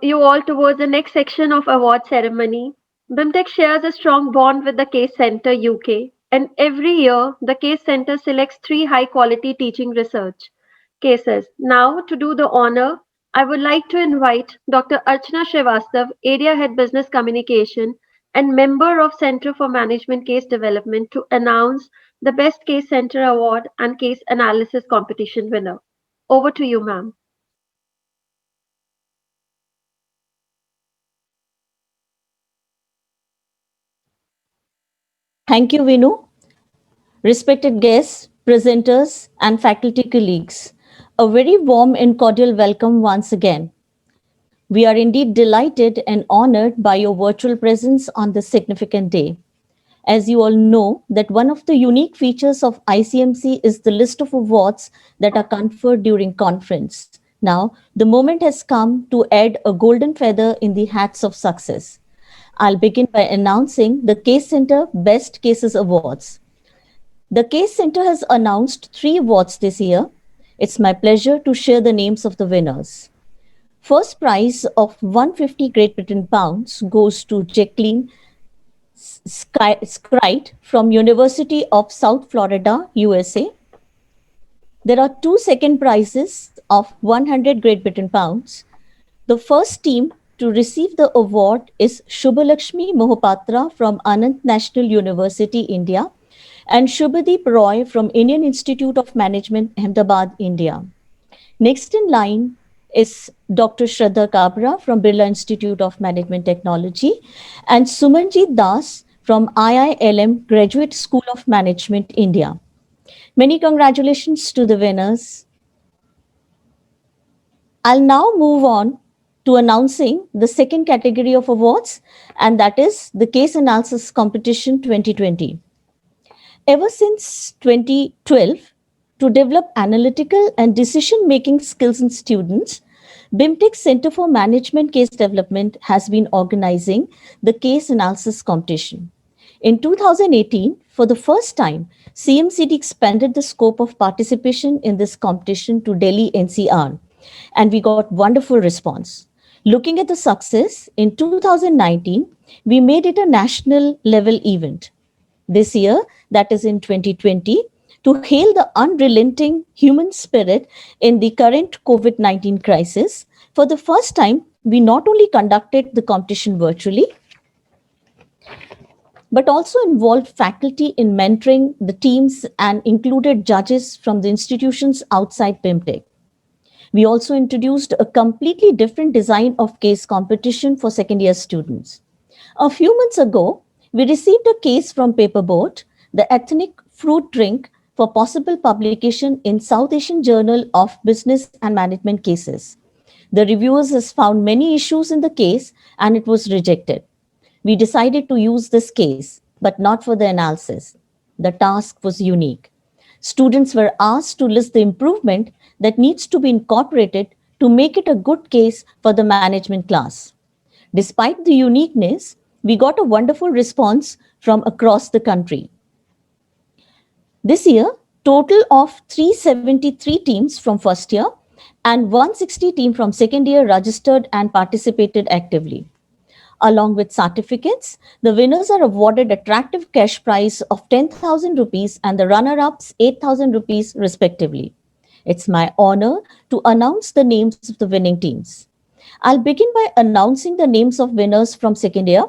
you all towards the next section of award ceremony, BIMTech shares a strong bond with the Case Center UK, and every year the Case Center selects 3 high-quality teaching research cases. Now, to do the honor, I would like to invite Dr. Archana Srivastav, Area Head Business Communication and member of Center for Management Case Development, to announce the Best Case Center Award and Case Analysis Competition winner. Over to you, ma'am. Thank you, Vinu. Respected guests, presenters, and faculty colleagues, a very warm and cordial welcome once again. We are indeed delighted and honored by your virtual presence on this significant day. As you all know, that one of the unique features of ICMC is the list of awards that are conferred during conference. Now, the moment has come to add a golden feather in the hats of success. I'll begin by announcing the Case Center Best Cases Awards. The Case Center has announced 3 awards this year. It's my pleasure to share the names of the winners. First prize of 150 Great Britain pounds goes to Jacqueline Scrite from University of South Florida, USA. There are two second prizes of 100 Great Britain pounds. The first team to receive the award is Shubhalakshmi Mohapatra from Anant National University, India, and Shubhadeep Roy from Indian Institute of Management, Ahmedabad, India. Next in line is Dr. Shraddha Kabra from Birla Institute of Management Technology and Sumanjit Das from IILM Graduate School of Management, India. Many congratulations to the winners. I'll now move on to announcing the second category of awards, and that is the Case Analysis Competition 2020. Ever since 2012, to develop analytical and decision-making skills in students, BIMTech Center for Management Case Development has been organizing the Case Analysis Competition. In 2018, for the first time, CMCD expanded the scope of participation in this competition to Delhi NCR, and we got wonderful response. Looking at the success, in 2019, we made it a national level event. This year, that is in 2020, to hail the unrelenting human spirit in the current COVID-19 crisis, for the first time, we not only conducted the competition virtually, but also involved faculty in mentoring the teams and included judges from the institutions outside BIMTech. We also introduced a completely different design of case competition for second year students. A few months ago, we received a case from Paperboat, the ethnic fruit drink, for possible publication in South Asian Journal of Business and Management Cases. The reviewers has found many issues in the case and it was rejected. We decided to use this case, but not for the analysis. The task was unique. Students were asked to list the improvement that needs to be incorporated to make it a good case for the management class. Despite the uniqueness, we got a wonderful response from across the country. This year, total of 373 teams from first year and 160 teams from second year registered and participated actively. Along with certificates, the winners are awarded attractive cash prize of 10,000 rupees and the runner-ups 8,000 rupees respectively. It's my honor to announce the names of the winning teams. I'll begin by announcing the names of winners from second year.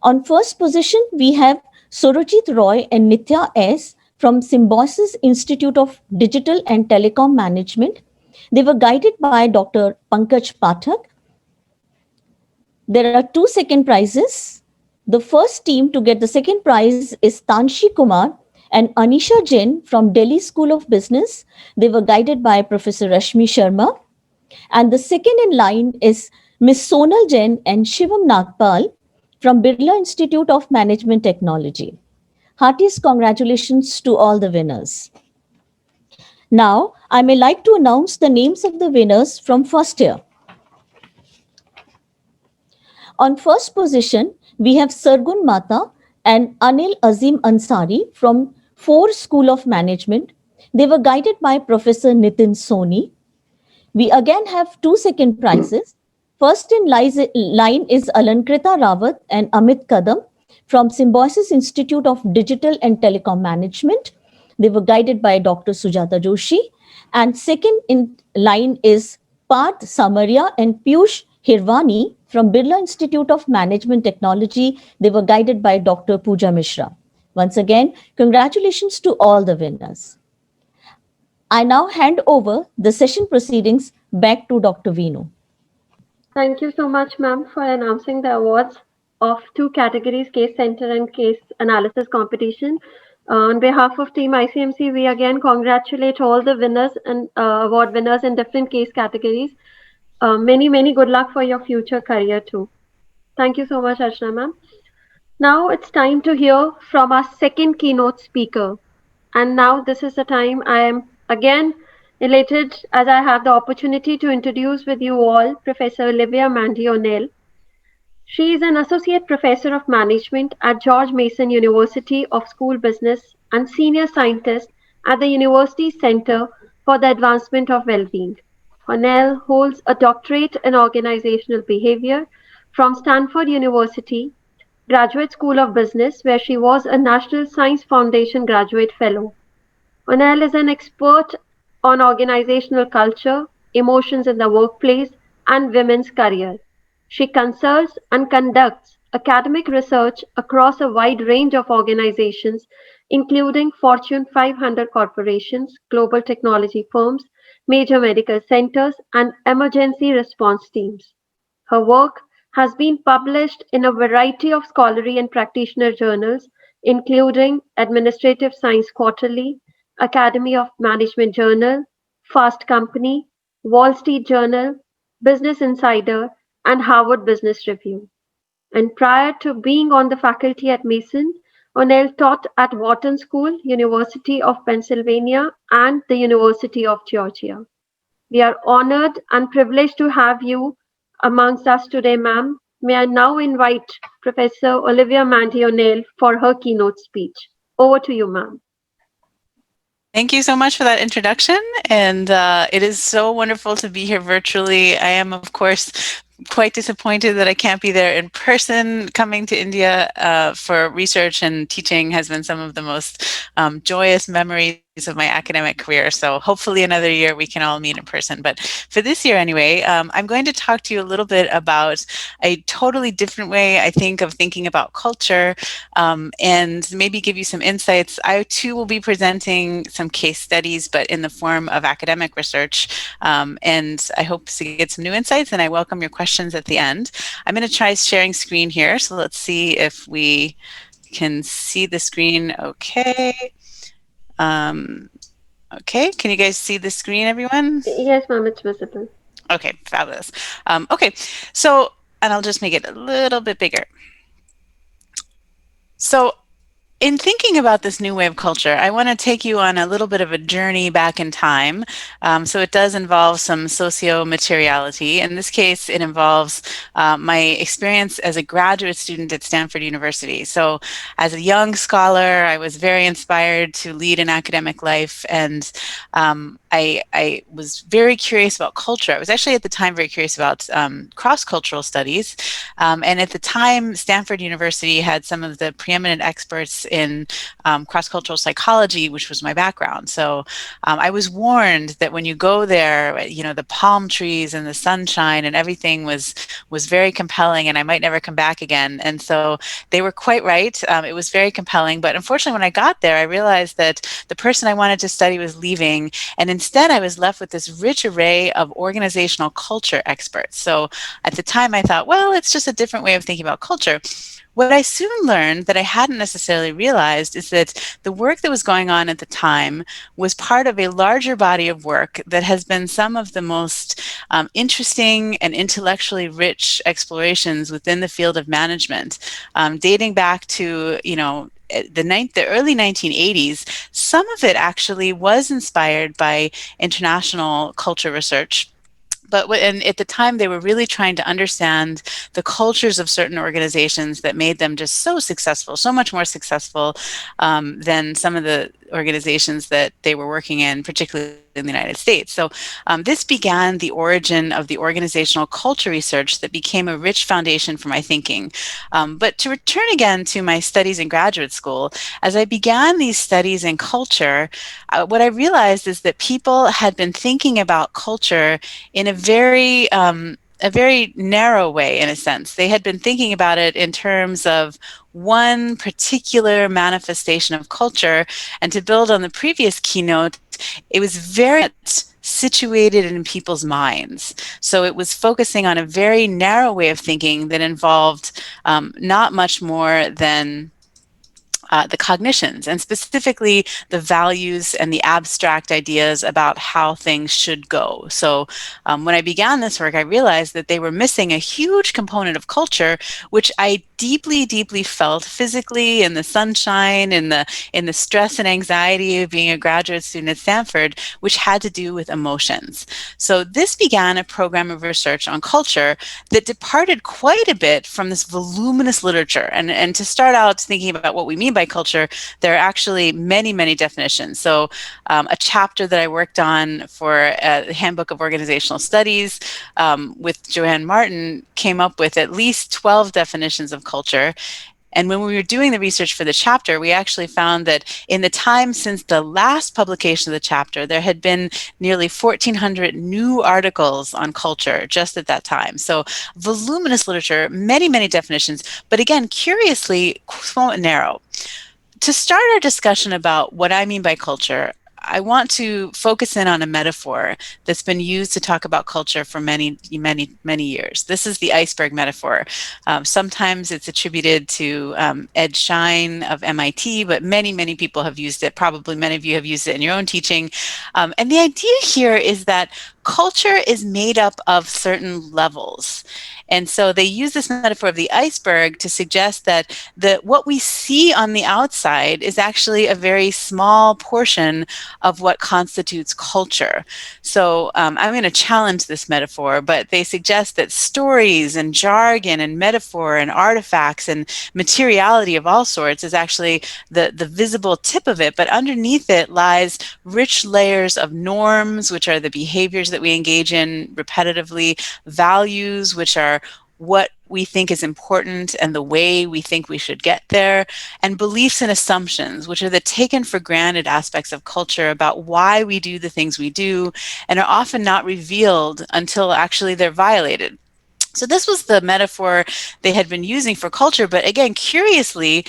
On first position, we have Surajit Roy and Nitya S. from Symbiosis Institute of Digital and Telecom Management. They were guided by Dr. Pankaj Pathak. There are two second prizes. The first team to get the second prize is Tanshi Kumar and Anisha Jain from Delhi School of Business. They were guided by Professor Rashmi Sharma. And the second in line is Ms. Sonal Jain and Shivam Nagpal from Birla Institute of Management Technology. Heartiest congratulations to all the winners. Now, I may like to announce the names of the winners from first year. On first position, we have Sargun Mata and Anil Azim Ansari from 4 School of Management. They were guided by Professor Nitin Soni. We again have two second prizes. First in line is Alankrita Rawat and Amit Kadam from Symbiosis Institute of Digital and Telecom Management. They were guided by Dr. Sujata Joshi. And second in line is Parth Samaria and Piyush Hirwani from Birla Institute of Management Technology. They were guided by Dr. Pooja Mishra. Once again, congratulations to all the winners. I now hand over the session proceedings back to Dr. Vinu. Thank you so much, ma'am, for announcing the awards of two categories, Case Center and Case Analysis Competition. On behalf of Team ICMC, we again congratulate all the winners and award winners in different case categories. Many good luck for your future career too. Thank you so much, Archana ma'am. Now it's time to hear from our second keynote speaker. And now this is the time I am again elated as I have the opportunity to introduce with you all Professor Olivia Mandy O'Neill. She is an Associate Professor of Management at George Mason University of School Business and Senior Scientist at the University Center for the advancement of well-being. Onel holds a doctorate in organizational behavior from Stanford University Graduate School of Business, where she was a National Science Foundation Graduate Fellow. Onel is an expert on organizational culture, emotions in the workplace, and women's career. She consults and conducts academic research across a wide range of organizations, including Fortune 500 corporations, global technology firms, major medical centers, and emergency response teams. Her work has been published in a variety of scholarly and practitioner journals, including Administrative Science Quarterly, Academy of Management Journal, Fast Company, Wall Street Journal, Business Insider, and Harvard Business Review. And prior to being on the faculty at Mason, Onel taught at Wharton School, University of Pennsylvania, and the University of Georgia. We are honored and privileged to have you amongst us today, ma'am. May I now invite Professor Olivia Mandy Onel for her keynote speech. Over to you, ma'am. Thank you so much for that introduction, and it is so wonderful to be here virtually. I am, of course, quite disappointed that I can't be there in person. Coming to India for research and teaching has been some of the most joyous memories of my academic career. So hopefully another year we can all meet in person. But for this year anyway, I'm going to talk to you a little bit about a totally different way, I think, of thinking about culture, and maybe give you some insights. I too will be presenting some case studies, but in the form of academic research. And I hope to get some new insights, and I welcome your questions at the end. I'm going to try sharing screen here. So let's see if we can see the screen okay. Okay, can you guys see the screen, everyone? Yes, ma'am, it's visible. Okay, fabulous. Okay, so, and I'll just make it a little bit bigger. So, in thinking about this new way of culture, I want to take you on a little bit of a journey back in time. So it does involve some socio-materiality. In this case, it involves my experience as a graduate student at Stanford University. So as a young scholar, I was very inspired to lead an academic life, and I was very curious about culture. I was actually at the time very curious about cross-cultural studies. And at the time, Stanford University had some of the preeminent experts in cross-cultural psychology, which was my background. So I was warned that when you go there, you know, the palm trees and the sunshine and everything was very compelling, and I might never come back again. And so they were quite right. It was very compelling. But unfortunately, when I got there, I realized that the person I wanted to study was leaving. And instead, I was left with this rich array of organizational culture experts. So at the time, I thought, well, it's just a different way of thinking about culture. What I soon learned that I hadn't necessarily realized is that the work that was going on at the time was part of a larger body of work that has been some of the most interesting and intellectually rich explorations within the field of management, dating back to, you know, the early 1980s. Some of it actually was inspired by international culture research. But at the time, they were really trying to understand the cultures of certain organizations that made them just so successful, so much more successful than some of the organizations that they were working in, particularly in the United States. So this began the origin of the organizational culture research that became a rich foundation for my thinking. But to return again to my studies in graduate school, as I began these studies in culture, what I realized is that people had been thinking about culture in a very narrow way, in a sense. They had been thinking about it in terms of one particular manifestation of culture. And to build on the previous keynote, it was very much situated in people's minds. So it was focusing on a very narrow way of thinking that involved not much more than the cognitions, and specifically the values and the abstract ideas about how things should go. So when I began this work, I realized that they were missing a huge component of culture, which I deeply, deeply felt physically in the sunshine, in the stress and anxiety of being a graduate student at Stanford, which had to do with emotions. So this began a program of research on culture that departed quite a bit from this voluminous literature. And to start out thinking about what we mean by culture, there are actually many, many definitions. So a chapter that I worked on for the Handbook of Organizational Studies with Joanne Martin came up with at least 12 definitions of culture. And when we were doing the research for the chapter, we actually found that in the time since the last publication of the chapter, there had been nearly 1,400 new articles on culture just at that time. So voluminous literature, many, many definitions, but again, curiously, somewhat narrow. To start our discussion about what I mean by culture, I want to focus in on a metaphor that's been used to talk about culture for many, many, many years. This is the iceberg metaphor. Sometimes it's attributed to Ed Schein of MIT, but many, many people have used it. Probably many of you have used it in your own teaching. And the idea here is that culture is made up of certain levels. And so they use this metaphor of the iceberg to suggest that what we see on the outside is actually a very small portion of what constitutes culture. So I'm going to challenge this metaphor, but they suggest that stories and jargon and metaphor and artifacts and materiality of all sorts is actually the visible tip of it, but underneath it lies rich layers of norms, which are the behaviors that we engage in repetitively, values, which are what we think is important and the way we think we should get there, and beliefs and assumptions, which are the taken for granted aspects of culture about why we do the things we do and are often not revealed until actually they're violated. So this was the metaphor they had been using for culture. But again, curiously,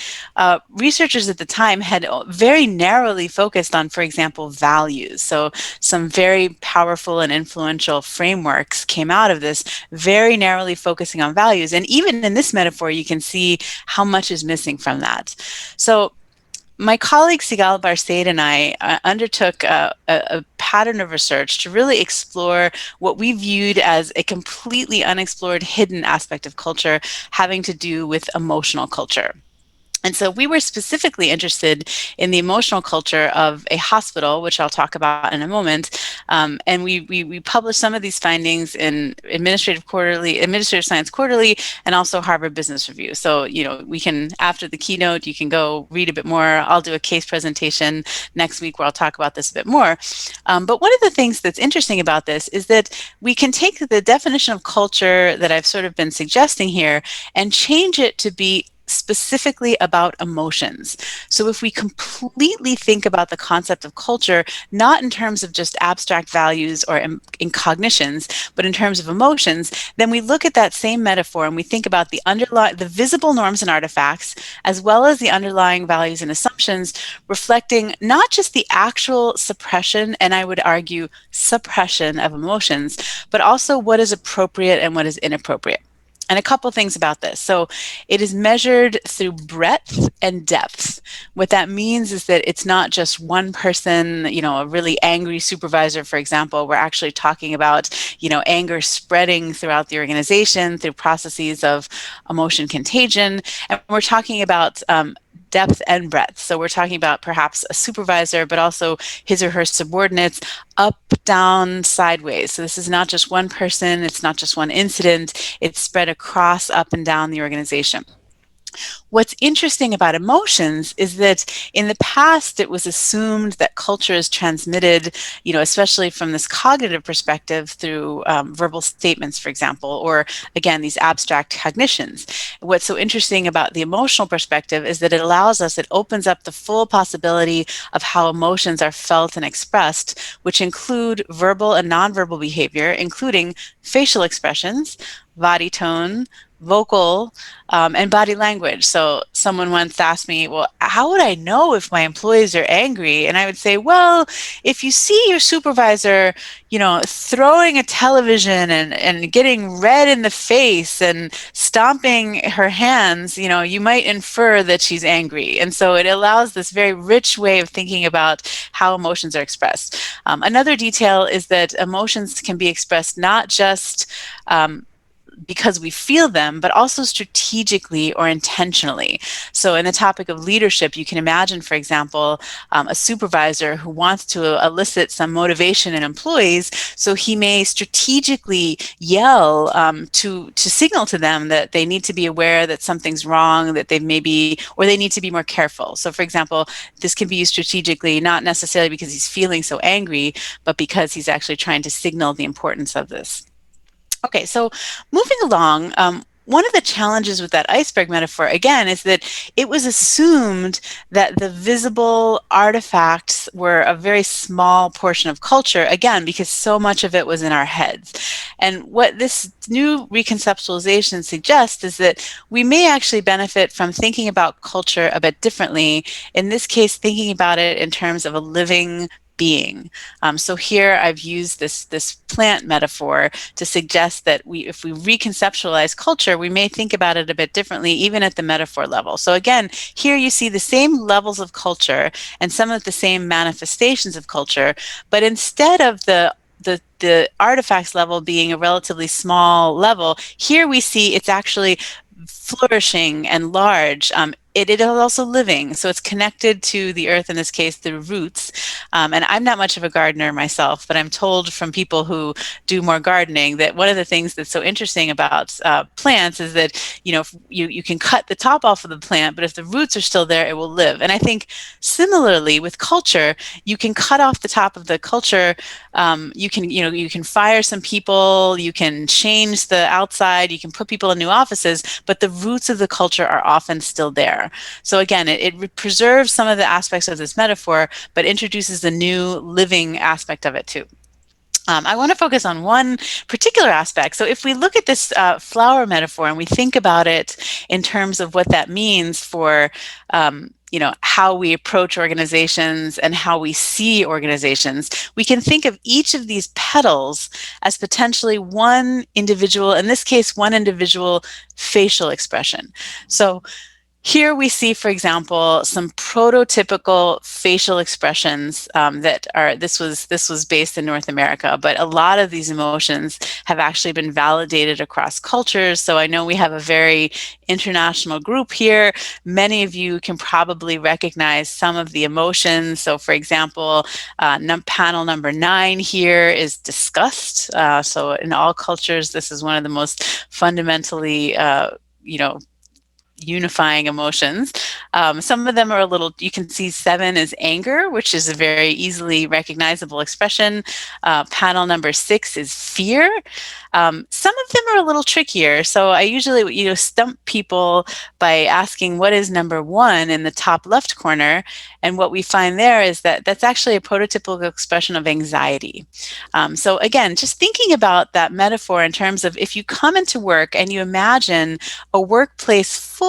researchers at the time had very narrowly focused on, for example, values. So some very powerful and influential frameworks came out of this, very narrowly focusing on values. And even in this metaphor, you can see how much is missing from that. So my colleague Sigal Barsaid and I undertook a pattern of research to really explore what we viewed as a completely unexplored hidden aspect of culture having to do with emotional culture. And so we were specifically interested in the emotional culture of a hospital, which I'll talk about in a moment. And we published some of these findings in Administrative Science Quarterly, and also Harvard Business Review. So, we can, after the keynote, you can go read a bit more. I'll do a case presentation next week where I'll talk about this a bit more. But one of the things that's interesting about this is that we can take the definition of culture that I've sort of been suggesting here and change it to be specifically about emotions. So if we completely think about the concept of culture, not in terms of just abstract values or in cognitions, but in terms of emotions, then we look at that same metaphor and we think about the visible norms and artifacts, as well as the underlying values and assumptions, reflecting not just the actual suppression, and I would argue suppression of emotions, but also what is appropriate and what is inappropriate. And a couple things about this. So it is measured through breadth and depth. What that means is that it's not just one person, a really angry supervisor, for example. We're actually talking about, anger spreading throughout the organization through processes of emotion contagion. And we're talking about depth and breadth. So we're talking about perhaps a supervisor, but also his or her subordinates, up, down, sideways. So this is not just one person, it's not just one incident, it's spread across up and down the organization. What's interesting about emotions is that in the past, it was assumed that culture is transmitted, especially from this cognitive perspective through verbal statements, for example, or again, these abstract cognitions. What's so interesting about the emotional perspective is that it opens up the full possibility of how emotions are felt and expressed, which include verbal and nonverbal behavior, including facial expressions, body tone, vocal, and body language. So someone once asked me, well, how would I know if my employees are angry? And I would say, well, if you see your supervisor, throwing a television and getting red in the face and stomping her hands, you might infer that she's angry. And so it allows this very rich way of thinking about how emotions are expressed. Another detail is that emotions can be expressed not just because we feel them, but also strategically or intentionally. So in the topic of leadership, you can imagine, for example, a supervisor who wants to elicit some motivation in employees, so he may strategically yell to signal to them that they need to be aware that something's wrong, that they or they need to be more careful. So for example, this can be used strategically, not necessarily because he's feeling so angry, but because he's actually trying to signal the importance of this. Okay, so moving along, one of the challenges with that iceberg metaphor, again, is that it was assumed that the visible artifacts were a very small portion of culture, again, because so much of it was in our heads. And what this new reconceptualization suggests is that we may actually benefit from thinking about culture a bit differently, in this case, thinking about it in terms of a living being. So here I've used this plant metaphor to suggest that if we reconceptualize culture, we may think about it a bit differently, even at the metaphor level. So again, here you see the same levels of culture and some of the same manifestations of culture, but instead of the artifacts level being a relatively small level, here we see it's actually flourishing and large. It is also living, so it's connected to the earth, in this case, the roots. And I'm not much of a gardener myself, but I'm told from people who do more gardening that one of the things that's so interesting about plants is that, you can cut the top off of the plant, but if the roots are still there, it will live. And I think similarly with culture, you can cut off the top of the culture. You can fire some people, you can change the outside, you can put people in new offices, but the roots of the culture are often still there. So again, it preserves some of the aspects of this metaphor, but introduces the new living aspect of it too. I want to focus on one particular aspect. So if we look at this flower metaphor and we think about it in terms of what that means for how we approach organizations and how we see organizations, we can think of each of these petals as potentially one individual, in this case, one individual facial expression. So here we see, for example, some prototypical facial expressions this was based in North America, but a lot of these emotions have actually been validated across cultures. So I know we have a very international group here. Many of you can probably recognize some of the emotions. So for example, panel number 9 here is disgust. So in all cultures, this is one of the most fundamentally, unifying emotions. Some of them are you can see 7 is anger, which is a very easily recognizable expression. Panel number 6 is fear. Some of them are a little trickier. So I usually, stump people by asking what is number 1 in the top left corner. And what we find there is that that's actually a prototypical expression of anxiety. So again, just thinking about that metaphor in terms of if you come into work and you imagine a workplace full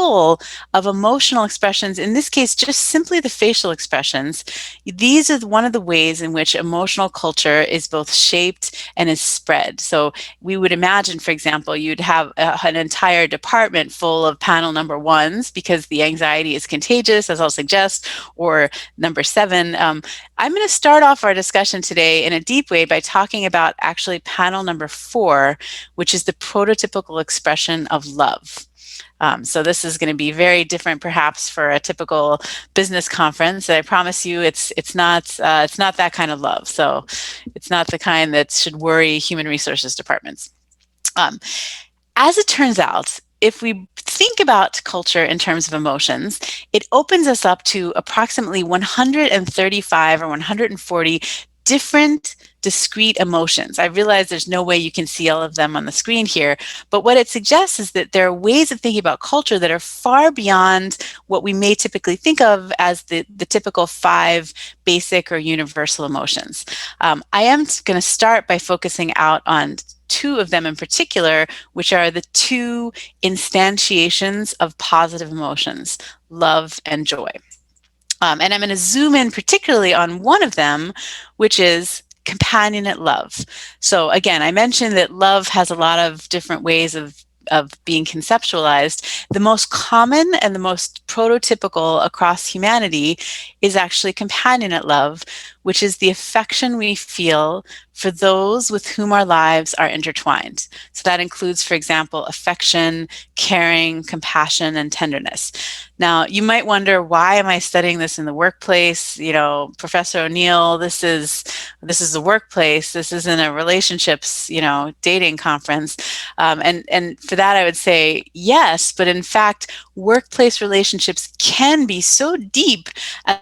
of emotional expressions, in this case, just simply the facial expressions, these are one of the ways in which emotional culture is both shaped and is spread. So we would imagine, for example, you'd have an entire department full of panel number 1s because the anxiety is contagious, as I'll suggest, or number 7. I'm going to start off our discussion today in a deep way by talking about actually panel number 4, which is the prototypical expression of love. So this is going to be very different, perhaps, for a typical business conference. I promise you, it's not that kind of love. So it's not the kind that should worry human resources departments. As it turns out, if we think about culture in terms of emotions, it opens us up to approximately 135 or 140 different discrete emotions. I realize there's no way you can see all of them on the screen here, but what it suggests is that there are ways of thinking about culture that are far beyond what we may typically think of as the typical 5 basic or universal emotions. I am going to start by focusing out on 2 of them in particular, which are the 2 instantiations of positive emotions, love and joy. And I'm going to zoom in particularly on one of them, which is companionate love. So again, I mentioned that love has a lot of different ways of being conceptualized. The most common and the most prototypical across humanity is actually companionate love, which is the affection we feel for those with whom our lives are intertwined. So that includes, for example, affection, caring, compassion, and tenderness. Now, you might wonder, why am I studying this in the workplace? You know, Professor O'Neill, this is the workplace. This isn't a relationships, dating conference. And for that, I would say yes, but in fact, workplace relationships can be so deep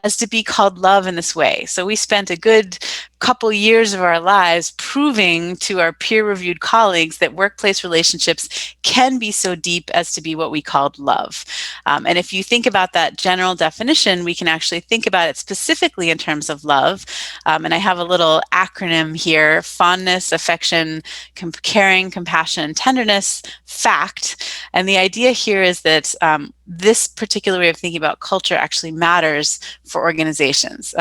as to be called love in this way. So we spent a good couple years of our lives proving to our peer-reviewed colleagues that workplace relationships can be so deep as to be what we called love. And if you think about that general definition, we can actually think about it specifically in terms of love. And I have a little acronym here: fondness, affection, caring, compassion, and tenderness, FACT. And the idea here is that this particular way of thinking about culture actually matters for organizations.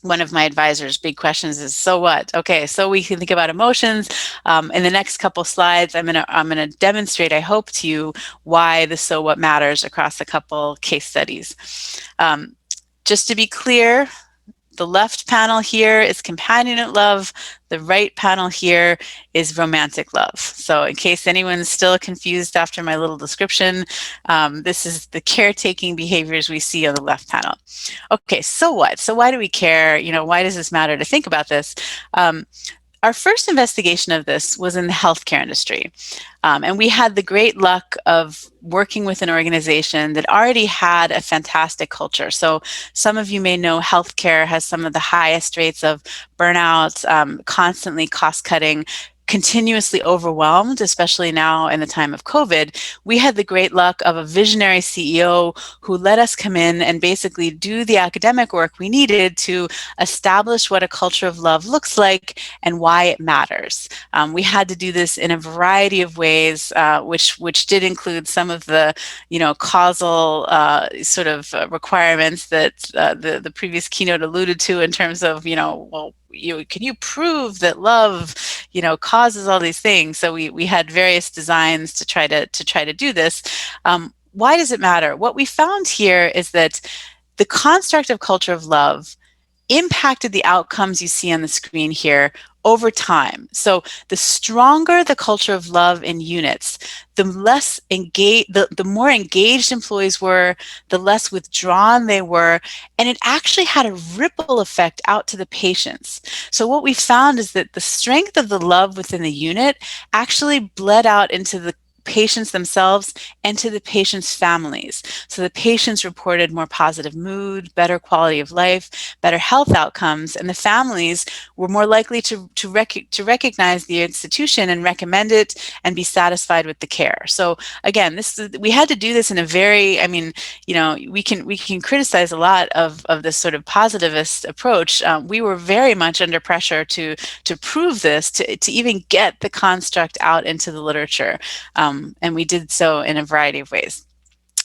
One of my advisors' big questions is, so what? Okay, so we can think about emotions. In the next couple slides, I'm gonna demonstrate, I hope, to you why the so what matters across a couple case studies. Just to be clear, the left panel here is companionate love. The right panel here is romantic love. So in case anyone's still confused after my little description, this is the caretaking behaviors we see on the left panel. Okay, so what? So why do we care? Why does this matter to think about this? Our first investigation of this was in the healthcare industry. And we had the great luck of working with an organization that already had a fantastic culture. So some of you may know healthcare has some of the highest rates of burnout, constantly cost-cutting, continuously overwhelmed, especially now in the time of COVID. We had the great luck of a visionary CEO who let us come in and basically do the academic work we needed to establish what a culture of love looks like and why it matters. We had to do this in a variety of ways, which did include some of the causal sort of requirements that the previous keynote alluded to, in terms of can you prove that love causes all these things? So we had various designs to try to do this. Why does it matter? What we found here is that the construct of culture of love impacted the outcomes you see on the screen here over time. So the stronger the culture of love in units, the less engaged, the more engaged employees were, the less withdrawn they were, and it actually had a ripple effect out to the patients. So what we found is that the strength of the love within the unit actually bled out into the patients themselves and to the patients' families. So the patients reported more positive mood, better quality of life, better health outcomes, and the families were more likely to recognize the institution and recommend it and be satisfied with the care. So again, we had to do this in a very, we can criticize a lot of this sort of positivist approach. We were very much under pressure to prove this, to even get the construct out into the literature. And we did so in a variety of ways.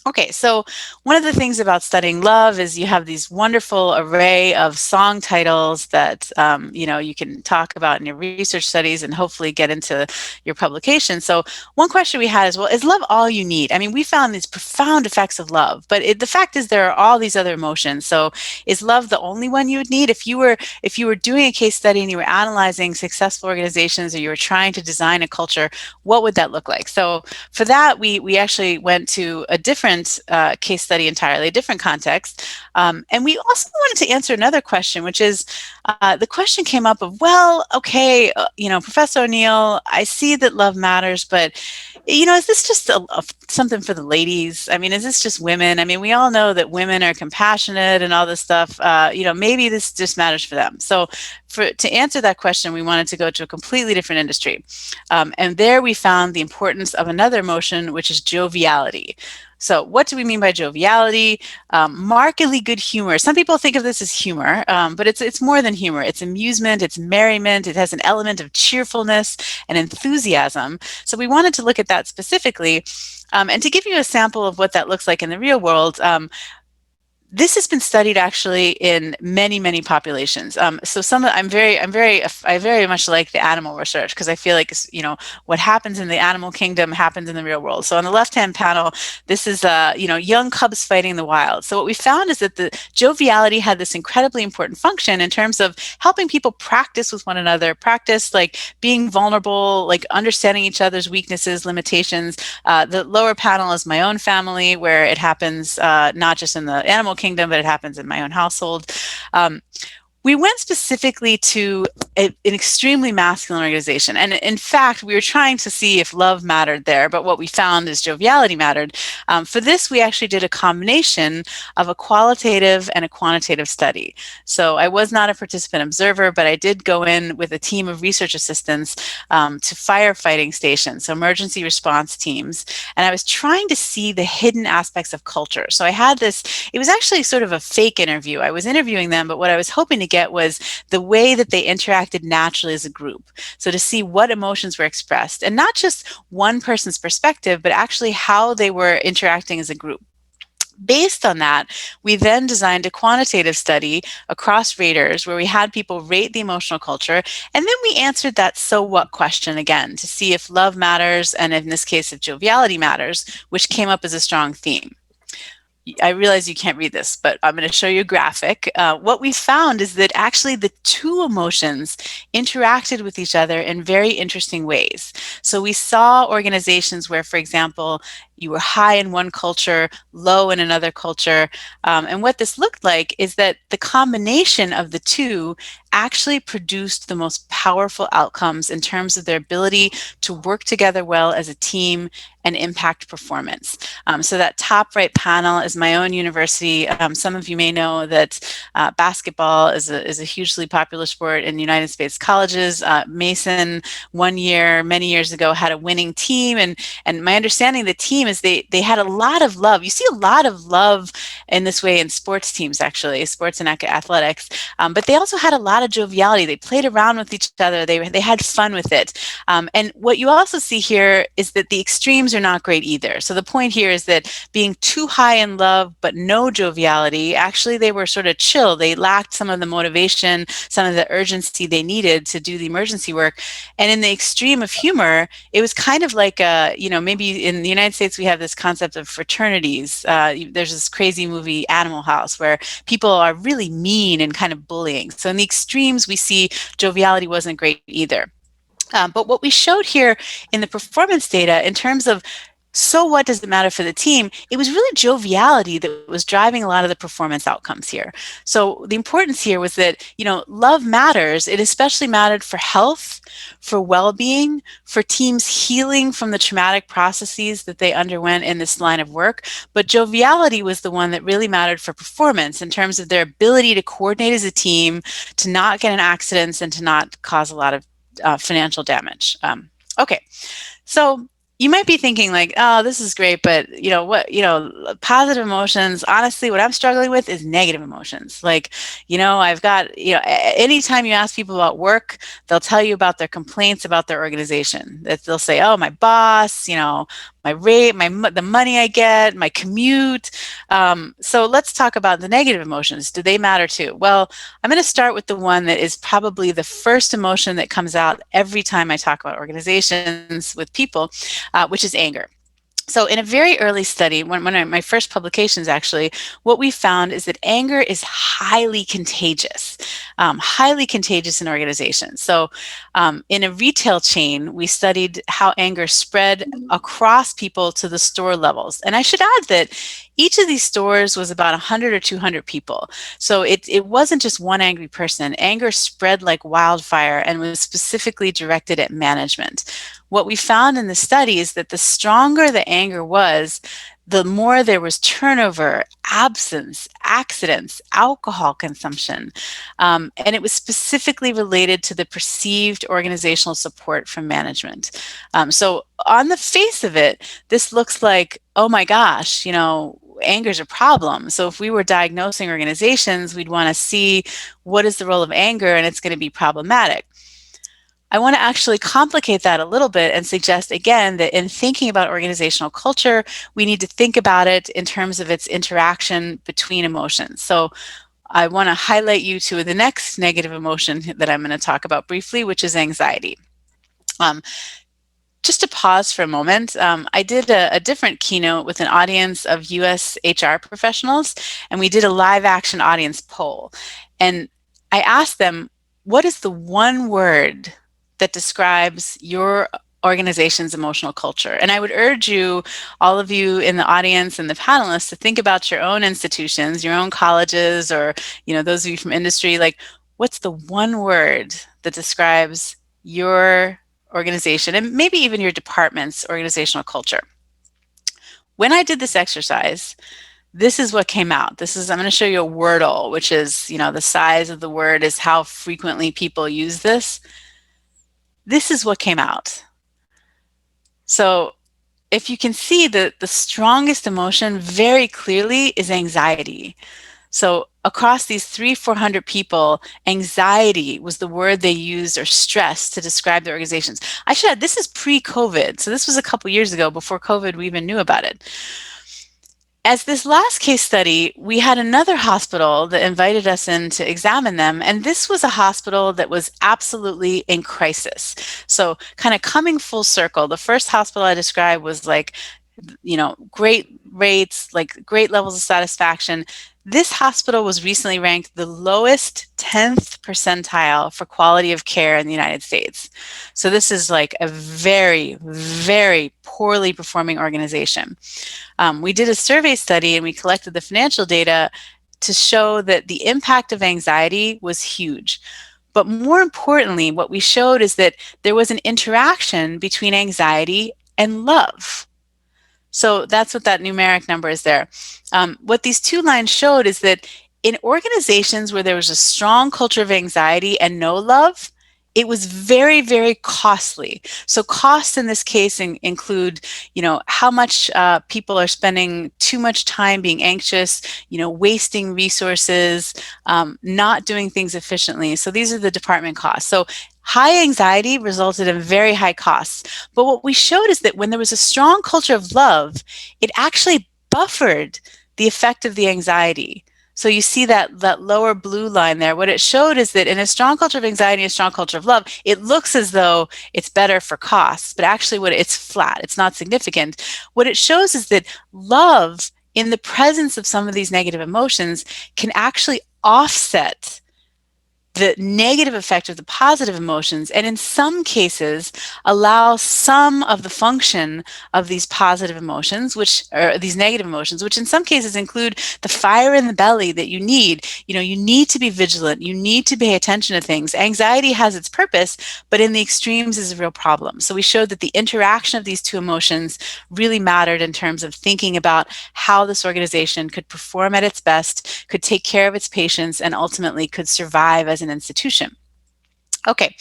Okay, so one of the things about studying love is you have these wonderful array of song titles that you can talk about in your research studies and hopefully get into your publication. So one question we had is, well, is love all you need? I mean, we found these profound effects of love, but the fact is there are all these other emotions. So is love the only one you would need? If you were doing a case study and you were analyzing successful organizations, or you were trying to design a culture, what would that look like? So for that, we actually went to a different case study entirely, a different context. And we also wanted to answer another question, which is the question came up of, well, okay, Professor O'Neill, I see that love matters, but is this just something for the ladies? I mean, is this just women? I mean, we all know that women are compassionate and all this stuff. Maybe this just matters for them. So to answer that question, we wanted to go to a completely different industry. And there we found the importance of another emotion, which is joviality. So what do we mean by joviality? Markedly good humor. Some people think of this as humor, but it's more than humor. It's amusement, it's merriment, it has an element of cheerfulness and enthusiasm. So we wanted to look at that specifically. And to give you a sample of what that looks like in the real world, This has been studied actually in many, many populations. So I very much like the animal research, because I feel like, you know, what happens in the animal kingdom happens in the real world. So on the left-hand panel, this is you know, young cubs fighting the wild. So what we found is that the joviality had this incredibly important function in terms of helping people practice with one another, practice like being vulnerable, like understanding each other's weaknesses, limitations. The lower panel is my own family, where it happens not just in the animal kingdom, but it happens in my own household. We went specifically to an extremely masculine organization. And in fact, we were trying to see if love mattered there, but what we found is joviality mattered. For this, we actually did a combination of a qualitative and a quantitative study. So I was not a participant observer, but I did go in with a team of research assistants to firefighting stations, so emergency response teams. And I was trying to see the hidden aspects of culture. So I had this, it was actually sort of a fake interview. I was interviewing them, but what I was hoping to get was the way that they interacted naturally as a group. So to see what emotions were expressed, and not just one person's perspective, but actually how they were interacting as a group. Based on that, we then designed a quantitative study across raters where we had people rate the emotional culture, and then we answered that so what question again to see if love matters, and in this case, if joviality matters, which came up as a strong theme. I realize you can't read this, but I'm going to show you a graphic. What we found is that actually the two emotions interacted with each other in very interesting ways. So we saw organizations where, for example, you were high in one culture, low in another culture. And what this looked like is that the combination of the two actually produced the most powerful outcomes in terms of their ability to work together well as a team and impact performance. So that top right panel is my own university. Some of you may know that basketball is a hugely popular sport in the United States colleges. Mason, one year, many years ago, had a winning team. And my understanding of the team is they had a lot of love. You see a lot of love in this way in sports teams, actually, sports and athletics. But they also had a lot of joviality. They played around with each other. They had fun with it. And what you also see here is that the extremes are not great either. So the point here is that being too high in love but no joviality, actually they were sort of chill. They lacked some of the motivation, some of the urgency they needed to do the emergency work. And in the extreme of humor, it was kind of like maybe in the United States we have this concept of fraternities. There's this crazy movie Animal House where people are really mean and kind of bullying. So in the extremes we see joviality wasn't great either. But what we showed here in the performance data in terms of so what does it matter for the team, it was really joviality that was driving a lot of the performance outcomes here. So the importance here was that, love matters. It especially mattered for health, for well-being, for teams healing from the traumatic processes that they underwent in this line of work. But joviality was the one that really mattered for performance in terms of their ability to coordinate as a team, to not get in accidents, and to not cause a lot of financial damage. Okay, so you might be thinking like, oh, this is great, but positive emotions, honestly, what I'm struggling with is negative emotions. Like, I've got, anytime you ask people about work, they'll tell you about their complaints about their organization. That they'll say, oh, my boss, my rate, the money I get, my commute. So let's talk about the negative emotions. Do they matter too? Well, I'm going to start with the one that is probably the first emotion that comes out every time I talk about organizations with people, which is anger. So in a very early study, one of my first publications actually, what we found is that anger is highly contagious in organizations. So in a retail chain, we studied how anger spread across people to the store levels. And I should add that each of these stores was about 100 or 200 people. So it wasn't just one angry person. Anger spread like wildfire and was specifically directed at management. What we found in the study is that the stronger the anger was, the more there was turnover, absence, accidents, alcohol consumption. And it was specifically related to the perceived organizational support from management. So on the face of it, this looks like, oh my gosh, anger is a problem. So if we were diagnosing organizations, we'd want to see what is the role of anger, and it's going to be problematic. I want to actually complicate that a little bit and suggest again that in thinking about organizational culture, we need to think about it in terms of its interaction between emotions. So I want to highlight you to the next negative emotion that I'm going to talk about briefly, which is anxiety. Just to pause for a moment, I did a different keynote with an audience of US HR professionals, and we did a live action audience poll. And I asked them, what is the one word that describes your organization's emotional culture? And I would urge you, all of you in the audience and the panelists, to think about your own institutions, your own colleges, or those of you from industry, like, what's the one word that describes your organization and maybe even your department's organizational culture? When I did this exercise, this is what came out. I'm going to show you a Wordle, which is, the size of the word is how frequently people use this. This is what came out. So if you can see that the strongest emotion very clearly is anxiety. So across these 400 people, anxiety was the word they used, or stress, to describe their organizations. I should add, this is pre-COVID. So this was a couple years ago, before COVID we even knew about it. As this last case study, we had another hospital that invited us in to examine them, and this was a hospital that was absolutely in crisis. So kind of coming full circle, the first hospital I described was like, great rates, like great levels of satisfaction. This hospital was recently ranked the lowest 10th percentile for quality of care in the United States. So this is like a very, very poorly performing organization. We did a survey study and we collected the financial data to show that the impact of anxiety was huge. But more importantly, what we showed is that there was an interaction between anxiety and love. So that's what that numeric number is there. What these two lines showed is that in organizations where there was a strong culture of anxiety and no love, it was very, very costly. So costs in this case include, how much people are spending too much time being anxious, wasting resources, not doing things efficiently. So these are the department costs. So high anxiety resulted in very high costs. But what we showed is that when there was a strong culture of love, it actually buffered the effect of the anxiety. So you see that lower blue line there. What it showed is that in a strong culture of anxiety, a strong culture of love, it looks as though it's better for costs, but actually it's flat. It's not significant. What it shows is that love, in the presence of some of these negative emotions, can actually offset the negative effect of the positive emotions, and in some cases allow some of the function of these positive emotions, these negative emotions, which in some cases include the fire in the belly that you need. You need to be vigilant. You need to pay attention to things. Anxiety has its purpose, but in the extremes is a real problem. So we showed that the interaction of these two emotions really mattered in terms of thinking about how this organization could perform at its best, could take care of its patients, and ultimately could survive as an institution. Okay,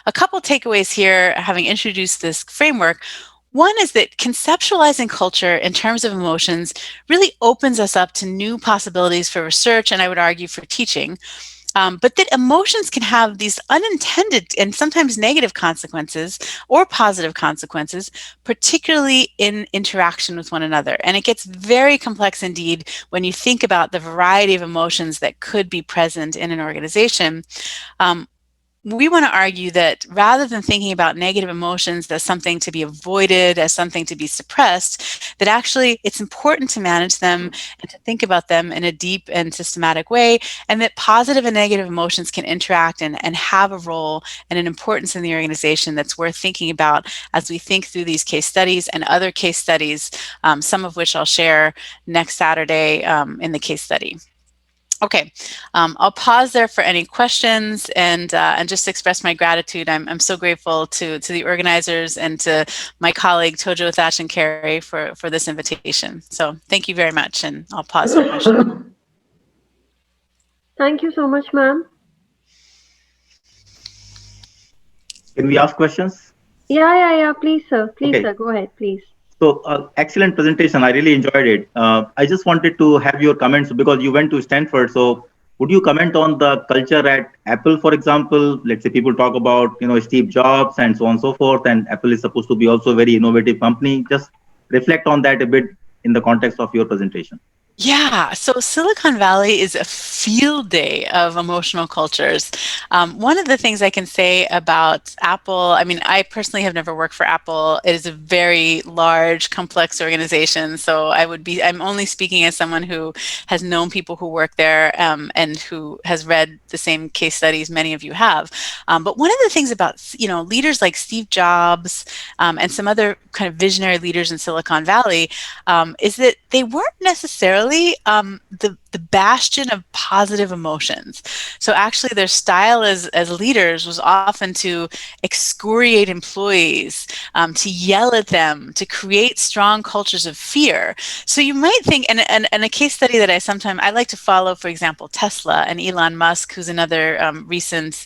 a couple takeaways here, having introduced this framework. One is that conceptualizing culture in terms of emotions really opens us up to new possibilities for research, and I would argue for teaching. But that emotions can have these unintended and sometimes negative consequences or positive consequences, particularly in interaction with one another. And it gets very complex indeed when you think about the variety of emotions that could be present in an organization. We want to argue that rather than thinking about negative emotions as something to be avoided, as something to be suppressed, that actually it's important to manage them and to think about them in a deep and systematic way, and that positive and negative emotions can interact and have a role and an importance in the organization that's worth thinking about as we think through these case studies and other case studies, some of which I'll share next Saturday in the case study. Okay, I'll pause there for any questions and just express my gratitude. I'm so grateful to the organizers and to my colleague Tojo, Thatch, and Carrie for this invitation. So thank you very much, and I'll pause for questions. Thank you so much, ma'am. Can we ask questions? Yeah. Please, sir. Please, Okay. sir. Go ahead, please. So excellent presentation. I really enjoyed it. I just wanted to have your comments because you went to Stanford. So would you comment on the culture at Apple, for example? Let's say people talk about, Steve Jobs and so on and so forth, and Apple is supposed to be also a very innovative company. Just reflect on that a bit in the context of your presentation. Yeah, so Silicon Valley is a field day of emotional cultures. One of the things I can say about Apple, I mean, I personally have never worked for Apple. It is a very large, complex organization. So I'm only speaking as someone who has known people who work there and who has read the same case studies many of you have. But one of the things about, leaders like Steve Jobs and some other kind of visionary leaders in Silicon Valley is that they weren't necessarily the bastion of positive emotions. So actually their style as leaders was often to excoriate employees, to yell at them, to create strong cultures of fear. So you might think, and a case study that I like to follow, for example, Tesla and Elon Musk, who's another recent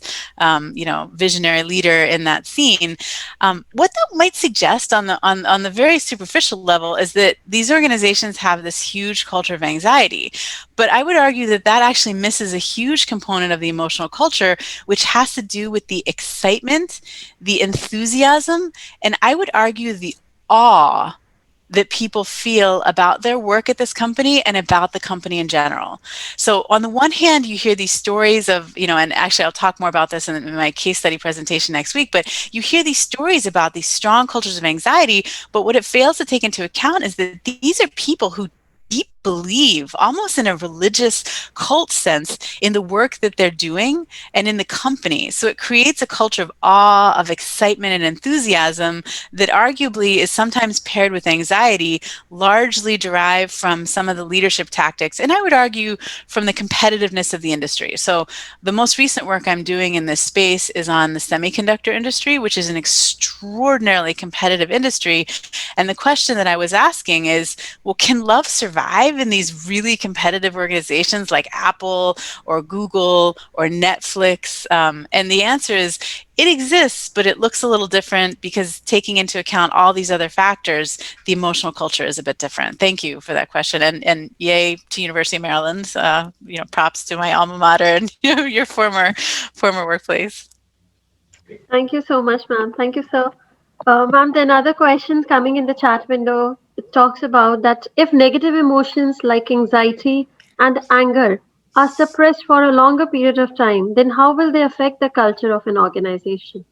visionary leader in that scene. What that might suggest on the very superficial level is that these organizations have this huge culture of anxiety. But I would argue that actually misses a huge component of the emotional culture, which has to do with the excitement, the enthusiasm, and I would argue the awe that people feel about their work at this company and about the company in general. So on the one hand, you hear these stories of, and actually I'll talk more about this in my case study presentation next week, but you hear these stories about these strong cultures of anxiety, but what it fails to take into account is that these are people who deep believe, almost in a religious cult sense, in the work that they're doing and in the company. So it creates a culture of awe, of excitement and enthusiasm that arguably is sometimes paired with anxiety, largely derived from some of the leadership tactics, and I would argue from the competitiveness of the industry. So the most recent work I'm doing in this space is on the semiconductor industry, which is an extraordinarily competitive industry. And the question that I was asking is, well, can love survive in these really competitive organizations like Apple or Google or Netflix? And the answer is it exists, but it looks a little different because taking into account all these other factors, the emotional culture is a bit different. Thank you for that question. And yay to University of Maryland. Props to my alma mater and your former workplace. Thank you so much, ma'am. Thank you, sir. Ma'am, there are other questions coming in the chat window. It talks about that if negative emotions like anxiety and anger are suppressed for a longer period of time, then how will they affect the culture of an organization?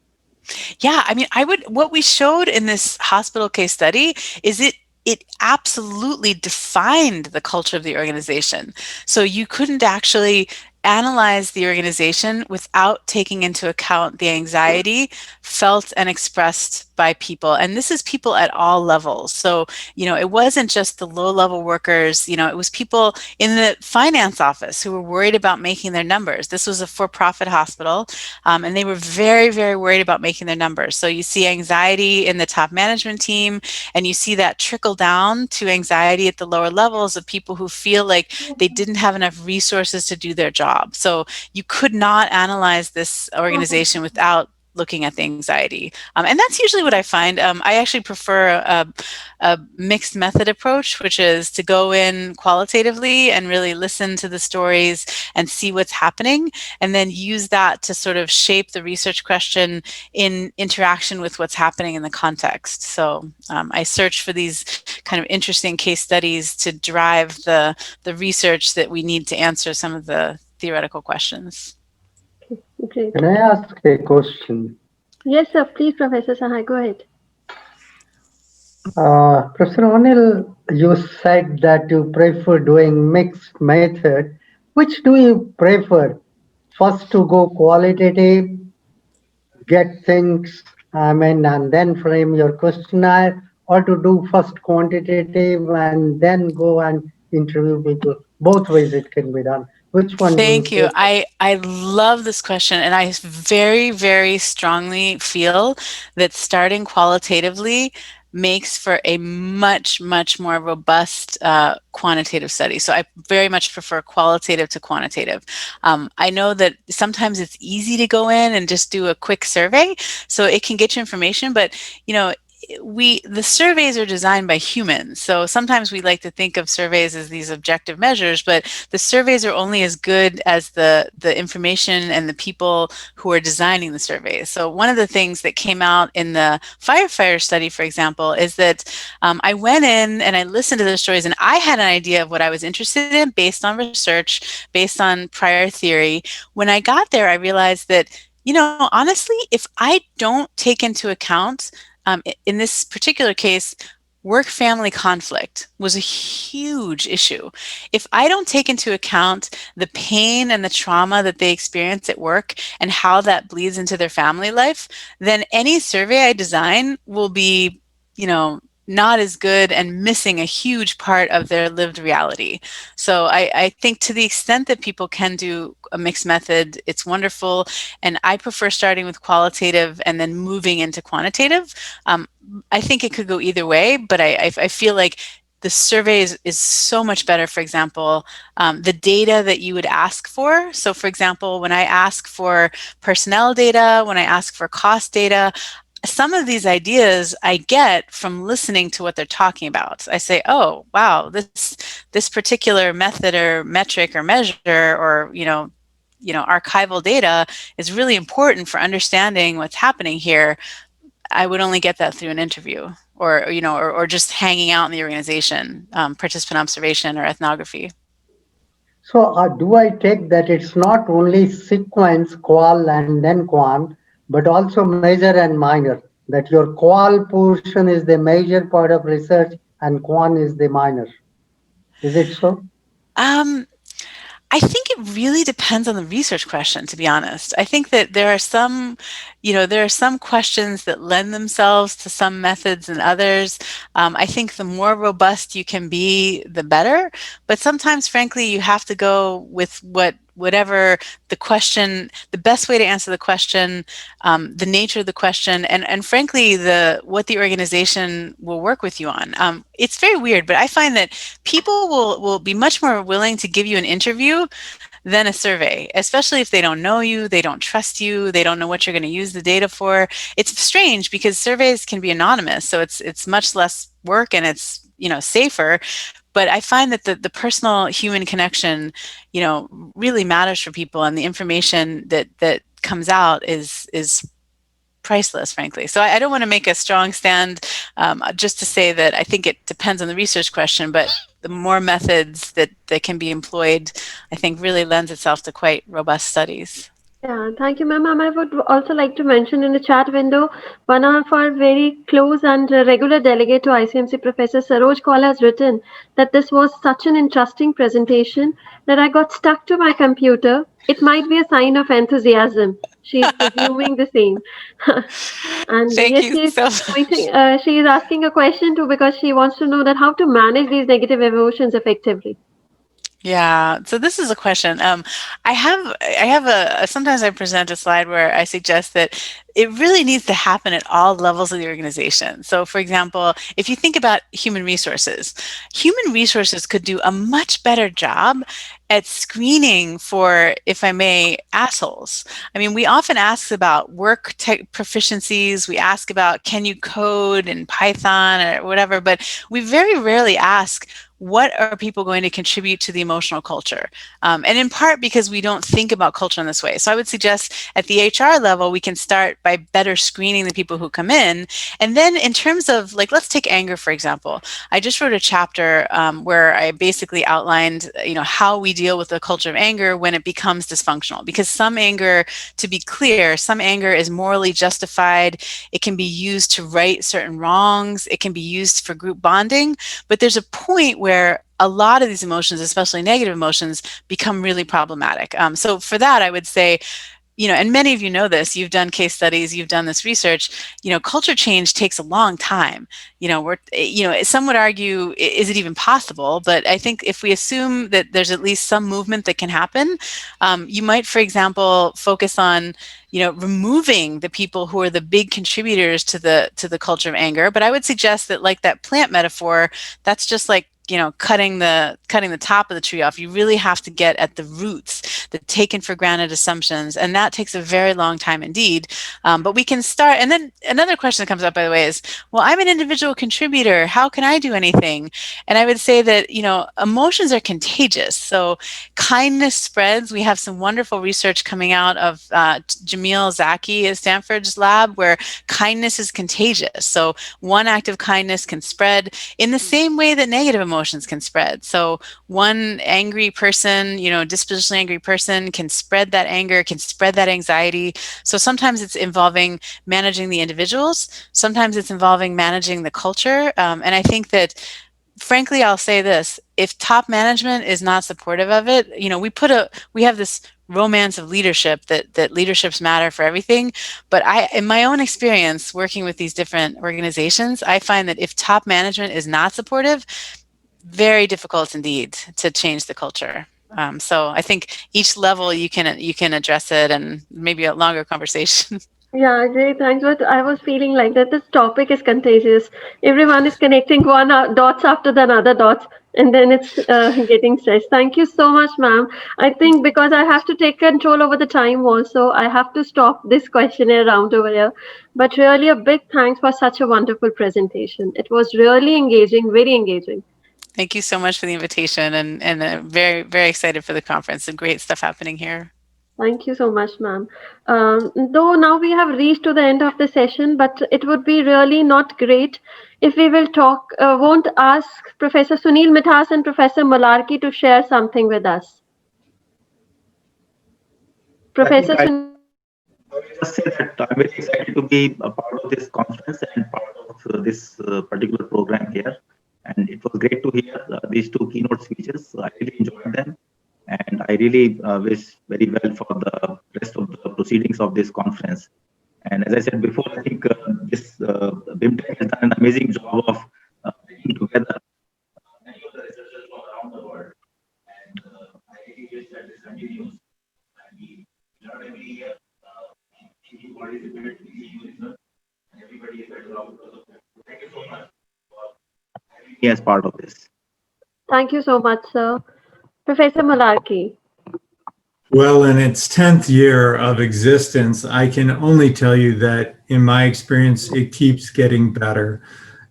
Yeah, I mean, what we showed in this hospital case study is it absolutely defined the culture of the organization. So you couldn't actually analyze the organization without taking into account the anxiety felt and expressed by people. And this is people at all levels. So, it wasn't just the low-level workers, it was people in the finance office who were worried about making their numbers. This was a for-profit hospital, and they were very, very worried about making their numbers. So you see anxiety in the top management team, and you see that trickle down to anxiety at the lower levels of people who feel like they didn't have enough resources to do their job. So you could not analyze this organization without looking at the anxiety. And that's usually what I find. I actually prefer a mixed method approach, which is to go in qualitatively and really listen to the stories and see what's happening, and then use that to sort of shape the research question in interaction with what's happening in the context. So I search for these kind of interesting case studies to drive the research that we need to answer some of the theoretical questions. Great. Can I ask a question? Yes, sir. Please, Professor Sahai, go ahead. Professor O'Neill, you said that you prefer doing mixed method. Which do you prefer? First to go qualitative, get things, and then frame your questionnaire, or to do first quantitative and then go and interview people? Both ways it can be done. Which one do you Thank you. prefer? I love this question, and I very, very strongly feel that starting qualitatively makes for a much, much more robust quantitative study. So I very much prefer qualitative to quantitative. I know that sometimes it's easy to go in and just do a quick survey, so it can get you information, but the surveys are designed by humans. So sometimes we like to think of surveys as these objective measures, but the surveys are only as good as the information and the people who are designing the surveys. So one of the things that came out in the firefighter study, for example, is that I went in and I listened to their stories, and I had an idea of what I was interested in based on research, based on prior theory. When I got there, I realized that, honestly, if I don't take into account, in this particular case, work-family conflict was a huge issue. If I don't take into account the pain and the trauma that they experience at work and how that bleeds into their family life, then any survey I design will be, not as good and missing a huge part of their lived reality. So I think to the extent that people can do a mixed method, it's wonderful. And I prefer starting with qualitative and then moving into quantitative. I think it could go either way, but I feel like the survey is so much better. For example, the data that you would ask for. So for example, when I ask for personnel data, when I ask for cost data, some of these ideas I get from listening to what they're talking about. I say, oh, wow, this particular method or metric or measure or, archival data is really important for understanding what's happening here. I would only get that through an interview or just hanging out in the organization, participant observation or ethnography. So do I take that it's not only sequence, qual, and then quant, but also major and minor, that your qual portion is the major part of research and quant is the minor? Is it so? I think it really depends on the research question, to be honest. I think that there are some questions that lend themselves to some methods and others. I think the more robust you can be, the better. But sometimes, frankly, you have to go with whatever the question, the best way to answer the question, the nature of the question, and frankly, what the organization will work with you on. It's very weird, but I find that people will be much more willing to give you an interview than a survey, especially if they don't know you, they don't trust you, they don't know what you're going to use the data for. It's strange because surveys can be anonymous, so it's much less work and it's safer. But I find that the personal human connection, really matters for people, and the information that comes out is priceless, frankly. So I don't want to make a strong stand just to say that I think it depends on the research question, but the more methods that can be employed, I think really lends itself to quite robust studies. Yeah, thank you, ma'am. I would also like to mention in the chat window, one of our very close and regular delegate to ICMC, Professor Saroj Kaul, has written that this was such an interesting presentation that I got stuck to my computer. It might be a sign of enthusiasm. She's presuming the same. And Thank you she's so pointing, she is asking a question too because she wants to know that how to manage these negative emotions effectively. Yeah, so this is a question. I have sometimes I present a slide where I suggest that it really needs to happen at all levels of the organization. So for example, if you think about human resources could do a much better job at screening for, if I may, assholes. I mean, we often ask about work tech proficiencies, we ask about can you code in Python or whatever, but we very rarely ask, what are people going to contribute to the emotional culture? And in part because we don't think about culture in this way. So I would suggest at the HR level, we can start by better screening the people who come in. And then in terms of, let's take anger, for example. I just wrote a chapter where I basically outlined, how we deal with the culture of anger when it becomes dysfunctional. Because some anger, to be clear, some anger is morally justified. It can be used to right certain wrongs. It can be used for group bonding. But there's a point where a lot of these emotions, especially negative emotions, become really problematic. So for that, I would say, and many of you know this, you've done case studies, you've done this research, culture change takes a long time. Some would argue, is it even possible? But I think if we assume that there's at least some movement that can happen, you might, for example, focus on, removing the people who are the big contributors to the culture of anger. But I would suggest that, like that plant metaphor, that's just like, cutting the top of the tree off. You really have to get at the roots. the taken for granted assumptions, and that takes a very long time indeed. But we can start, and then another question that comes up, by the way, is, well, I'm an individual contributor. How can I do anything? And I would say that, emotions are contagious. So kindness spreads. We have some wonderful research coming out of Jamil Zaki at Stanford's lab, where kindness is contagious. So one act of kindness can spread in the same way that negative emotions can spread. So one angry person, dispositionally angry person can spread that anger, can spread that anxiety. So sometimes it's involving managing the individuals. Sometimes it's involving managing the culture. And I think that, frankly, I'll say this: if top management is not supportive of it, we have this romance of leadership that leaderships matter for everything. But in my own experience working with these different organizations, I find that if top management is not supportive, very difficult indeed to change the culture. So I think each level you can address it, and maybe a longer conversation. Yeah, great. Thanks. But I was feeling like that this topic is contagious. Everyone is connecting one dots after the another dots, and then it's getting stressed. Thank you so much, ma'am. I think because I have to take control over the time also, I have to stop this questionnaire round over here. But really a big thanks for such a wonderful presentation. It was really engaging, very engaging. Thank you so much for the invitation, and very, very excited for the conference and great stuff happening here. Thank you so much, ma'am. Though now we have reached to the end of the session, but it would be really not great if we won't ask Professor Sunil Mithas and Professor Malarkey to share something with us. Professor Sunil. I will just say that I'm very excited to be a part of this conference and part of this particular program here. And it was great to hear these two keynote speeches. I really enjoyed them. And I really wish very well for the rest of the proceedings of this conference. And as I said before, I think this BIMTech has done an amazing job of bringing together many of the researchers from around the world. And I really wish that this continues. And we learn every year. We participate, we see research, and everybody is better out because of that. Thank you so much for having me as part of this. Thank you so much, sir. Professor Malarkey. Well, in its 10th year of existence, I can only tell you that in my experience, it keeps getting better.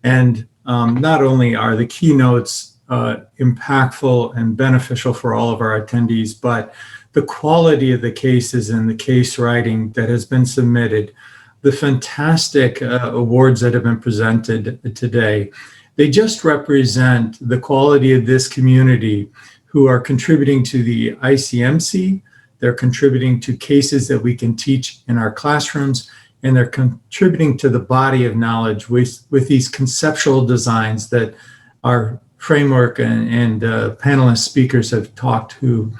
And not only are the keynotes impactful and beneficial for all of our attendees, but the quality of the cases and the case writing that has been submitted, the fantastic awards that have been presented today, they just represent the quality of this community who are contributing to the ICMC, they're contributing to cases that we can teach in our classrooms, and they're contributing to the body of knowledge with these conceptual designs that our framework and panelist speakers have talked to.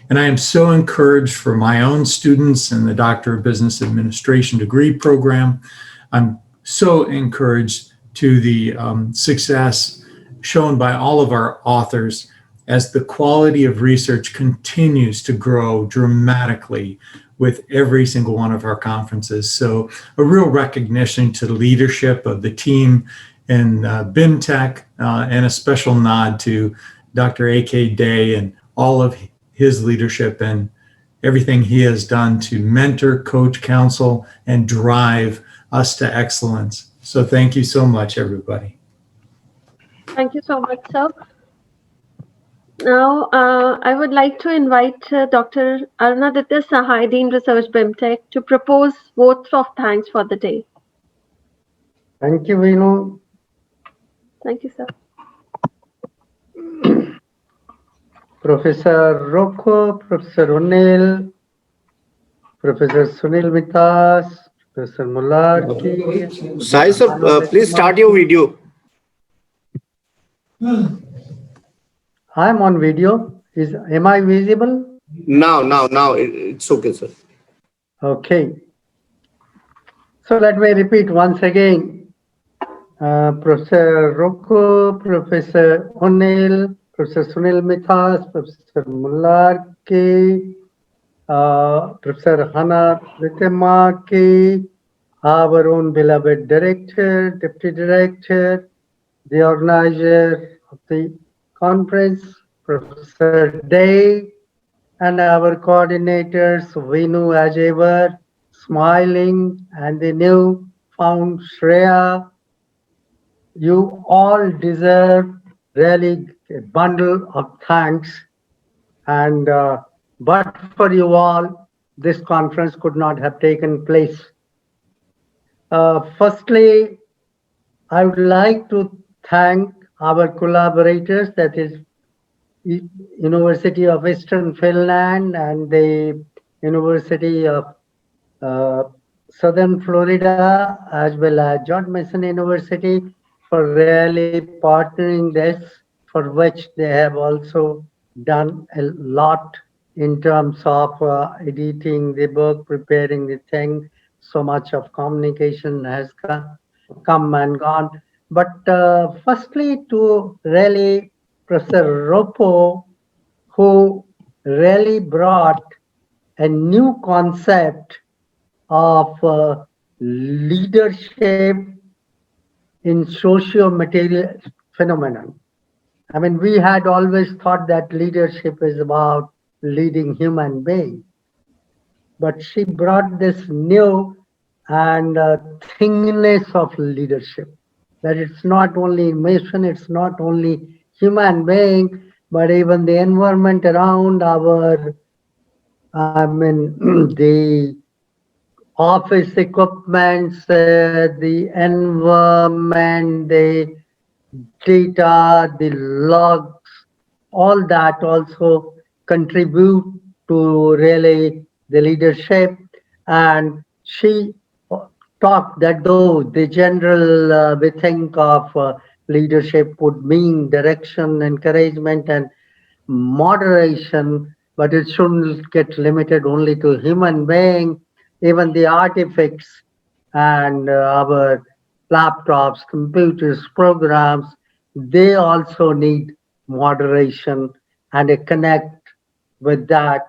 And I am so encouraged for my own students in the Doctor of Business Administration degree program. I'm so encouraged to the success shown by all of our authors as the quality of research continues to grow dramatically with every single one of our conferences. So a real recognition to the leadership of the team in BIMTech, and a special nod to Dr. A.K. Day and all of his leadership and everything he has done to mentor, coach, counsel, and drive us to excellence. So thank you so much, everybody. Thank you so much, sir. Now, I would like to invite Dr. Arunaditya Sahai, Dean Research BIMTech, to propose votes of thanks for the day. Thank you, Vinu. Thank you, sir. Professor Rocco, Professor O'Neill, Professor Sunil Mithas, Professor Malarkey. Sai sir, please start your video. I'm on video. Am I visible? Now, it's okay, sir. Okay. So let me repeat once again. Professor Rocco, Professor O'Neill, Professor Sunil Mithas, Professor Malarkey, Professor Hannah Ritemaki, our own beloved director, deputy director, the organizer of the conference, Professor Day, and our coordinators, Vinu as ever, smiling, and the new found Shreya. You all deserve really a bundle of thanks. And but for you all, this conference could not have taken place. Firstly, I would like to thank our collaborators, that is University of Eastern Finland and the University of uh, Southern Florida, as well as John Mason University, for really partnering this, for which they have also done a lot in terms of editing the book, preparing the thing. So much of communication has come and gone. But firstly, to really Professor Ropo, who really brought a new concept of leadership in socio-material phenomenon. I mean, we had always thought that leadership is about leading human beings, but she brought this new and thingness of leadership. That it's not only mission, it's not only human being, but even the environment around our, I mean, the office equipments, the environment, the data, the logs, all that also contribute to really the leadership. And she talked that though the general we think of leadership would mean direction, encouragement, and moderation, but it shouldn't get limited only to human being. Even the artifacts and our laptops, computers, programs, they also need moderation and a connect with that.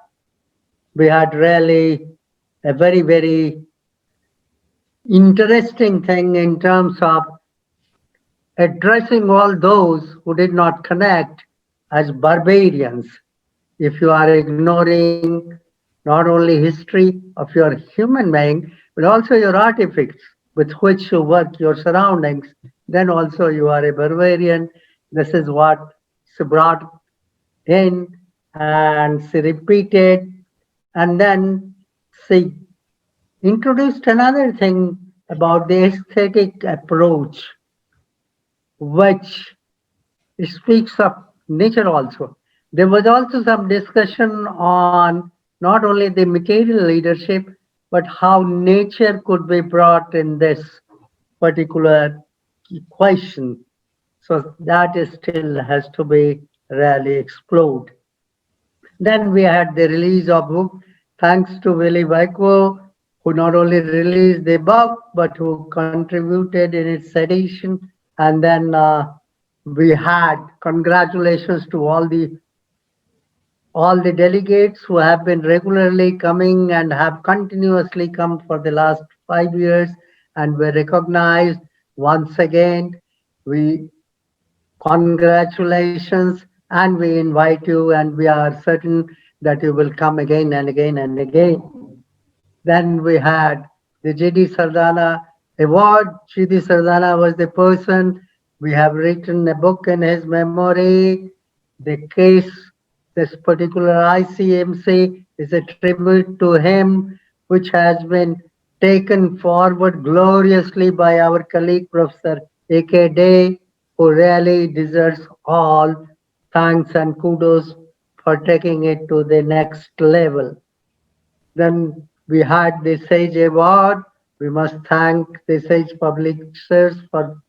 We had really a very, very interesting thing in terms of addressing all those who did not connect as barbarians. If you are ignoring not only history of your human being, but also your artifacts with which you work, your surroundings, then also you are a barbarian. This is what she brought in, and she repeated, and then she introduced another thing about the aesthetic approach, which speaks of nature also. There was also some discussion on not only the material leadership, but how nature could be brought in this particular question. So that is still has to be really explored. Then we had the release of book, thanks to Willie Waiko, who not only released the book, but who contributed in its edition. And then we had congratulations to all the delegates who have been regularly coming and have continuously come for the last 5 years and were recognized once again. We congratulations, and we invite you, and we are certain that you will come again and again and again. Then we had the J.D. Sardana Award. J.D. Sardana was the person. We have written a book in his memory. The case, this particular ICMC, is a tribute to him, which has been taken forward gloriously by our colleague, Professor A.K. Day, who really deserves all thanks and kudos for taking it to the next level. Then we had the Sage Award. We must thank the Sage publishers for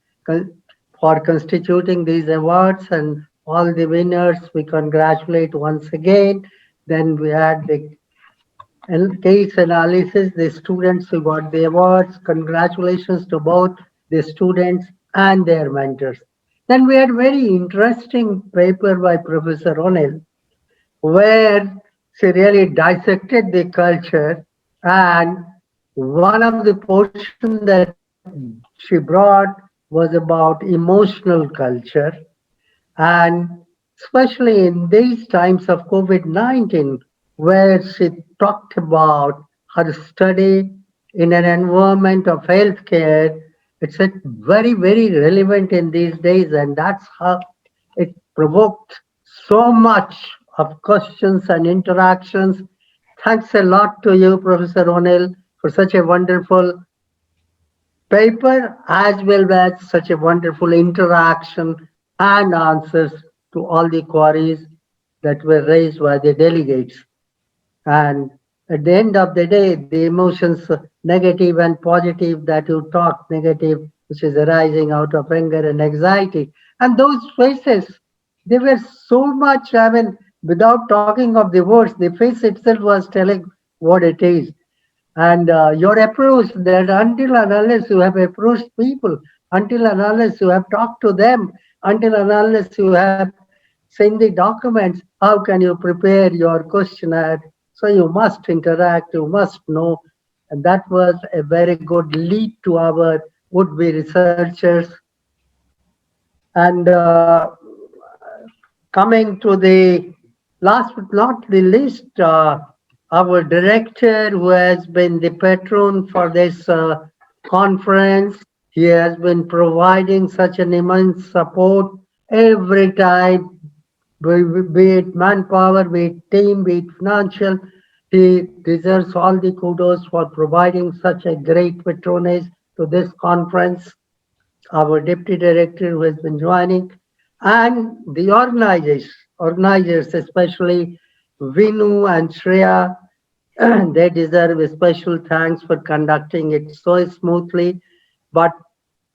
constituting these awards, and all the winners we congratulate once again. Then we had the case analysis, the students who got the awards. Congratulations to both the students and their mentors. Then we had very interesting paper by Professor O'Neill, where she really dissected the culture, and one of the portions that she brought was about emotional culture. And especially in these times of COVID-19, where she talked about her study in an environment of healthcare. It's a very, very relevant in these days, and that's how it provoked so much of questions and interactions. Thanks a lot to you, Professor O'Neill, for such a wonderful paper as well as such a wonderful interaction and answers to all the queries that were raised by the delegates. And at the end of the day, the emotions, negative and positive, that you talk negative, which is arising out of anger and anxiety. And those faces, they were so much, I mean, without talking of the words, the face itself was telling what it is. And your approach, that until and unless you have approached people, until and unless you have talked to them, until and unless you have sent the documents, how can you prepare your questionnaire? So you must interact, you must know. And that was a very good lead to our would-be researchers. And coming to the last but not the least, our director, who has been the patron for this conference, he has been providing such an immense support every time, be it manpower, be it team, be it financial. He deserves all the kudos for providing such a great patronage to this conference. Our deputy director who has been joining, and the organizers, especially Vinu and Shreya, they deserve a special thanks for conducting it so smoothly. But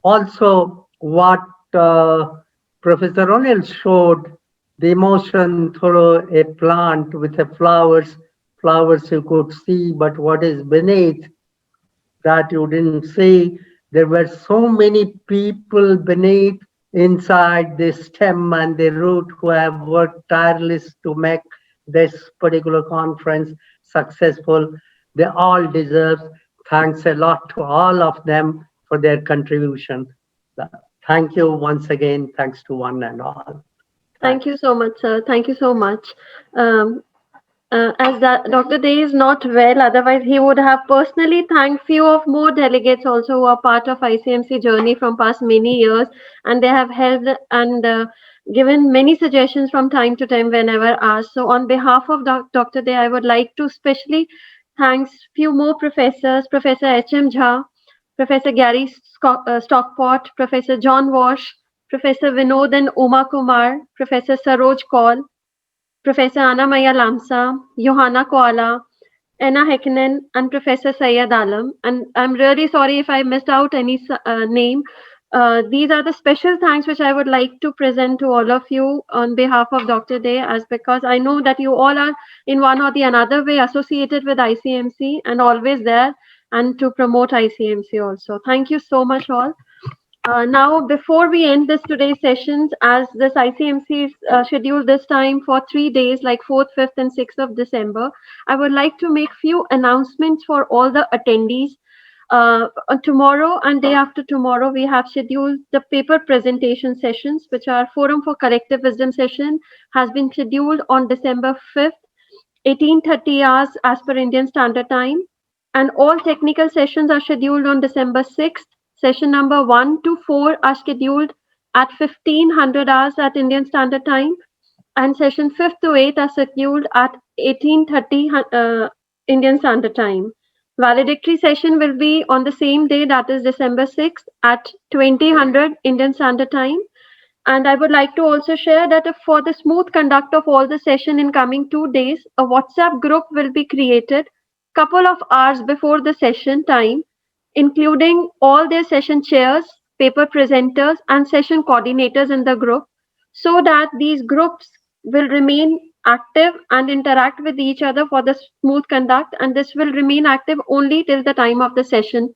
also what Professor O'Neill showed, the emotion through a plant with the flowers you could see, but what is beneath that you didn't see. There were so many people beneath, inside the stem and the root, who have worked tireless to make this particular conference successful. They all deserve thanks a lot to all of them for their contribution. Thank you once again. Thanks to one and all. Thank you so much, sir. Thank you so much. As Dr. Day is not well, otherwise he would have personally thanked few of more delegates also who are part of ICMC journey from past many years, and they have helped and given many suggestions from time to time whenever asked. So on behalf of Dr. Day, I would like to specially thanks few more professors, Professor H.M. Jha, Professor Gary Stockport, Professor John Walsh, Professor Vinod and Uma Kumar, Professor Saroj Kaul, Professor Annamaya Lamsa, Johanna Koala, Anna Hekinen, and Professor Syed Alam. And I'm really sorry if I missed out any name. These are the special thanks which I would like to present to all of you on behalf of Dr. Day, as because I know that you all are in one or the another way associated with ICMC and always there and to promote ICMC also. Thank you so much all. Now, before we end this today's sessions, as this ICMC is scheduled this time for 3 days, like 4th, 5th, and 6th of December, I would like to make few announcements for all the attendees. Tomorrow and day after tomorrow, we have scheduled the paper presentation sessions, which are Forum for Collective Wisdom session, has been scheduled on December 5th, 18:30 hours as per Indian Standard Time. And all technical sessions are scheduled on December 6th. Session number 1 to 4 are scheduled at 1500 hours at Indian Standard Time, and session 5th to 8th are scheduled at 18:30 Indian Standard Time. Valedictory session will be on the same day, that is December 6th at 2000 Indian Standard Time. And I would like to also share that for the smooth conduct of all the session in coming 2 days, a WhatsApp group will be created couple of hours before the session time, including all their session chairs, paper presenters, and session coordinators in the group, so that these groups will remain active and interact with each other for the smooth conduct, and this will remain active only till the time of the session.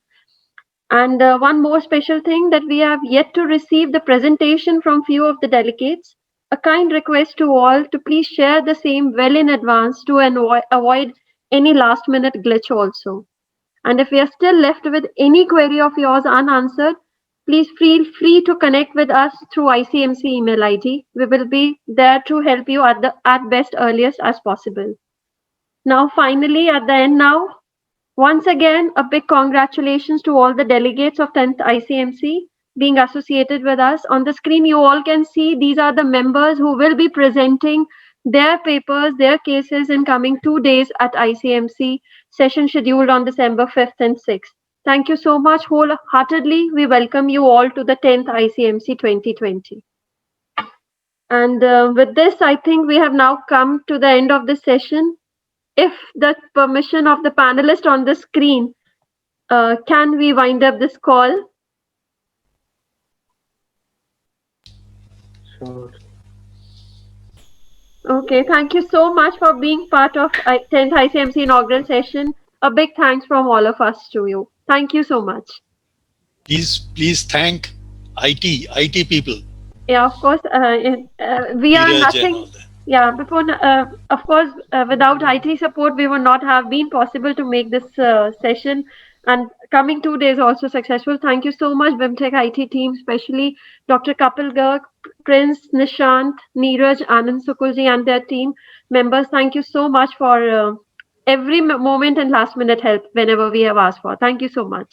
And one more special thing, that we have yet to receive the presentation from few of the delegates. A kind request to all to please share the same well in advance to avoid any last minute glitch also. And if we are still left with any query of yours unanswered, please feel free to connect with us through ICMC email ID. We will be there to help you at best earliest as possible. Now, finally, at the end now, once again, a big congratulations to all the delegates of 10th ICMC being associated with us. On the screen, you all can see these are the members who will be presenting their papers, their cases in coming 2 days at ICMC session scheduled on December 5th and 6th. Thank you so much. Wholeheartedly, we welcome you all to the 10th ICMC 2020. And with this, I think we have now come to the end of this session. If the permission of the panelists on the screen, can we wind up this call? Sure. Okay, thank you so much for being part of 10th ICMC inaugural session. A big thanks from all of us to you. Thank you so much. Please thank IT people. Yeah, of course, we are nothing. Yeah, before, of course, without IT support, we would not have been possible to make this session. And coming 2 days also successful. Thank you so much, BIMTech IT team, especially Dr. Kapil Garg, Prince, Nishant, Neeraj, Anand Sukulji, and their team members. Thank you so much for every moment and last minute help whenever we have asked for. Thank you so much.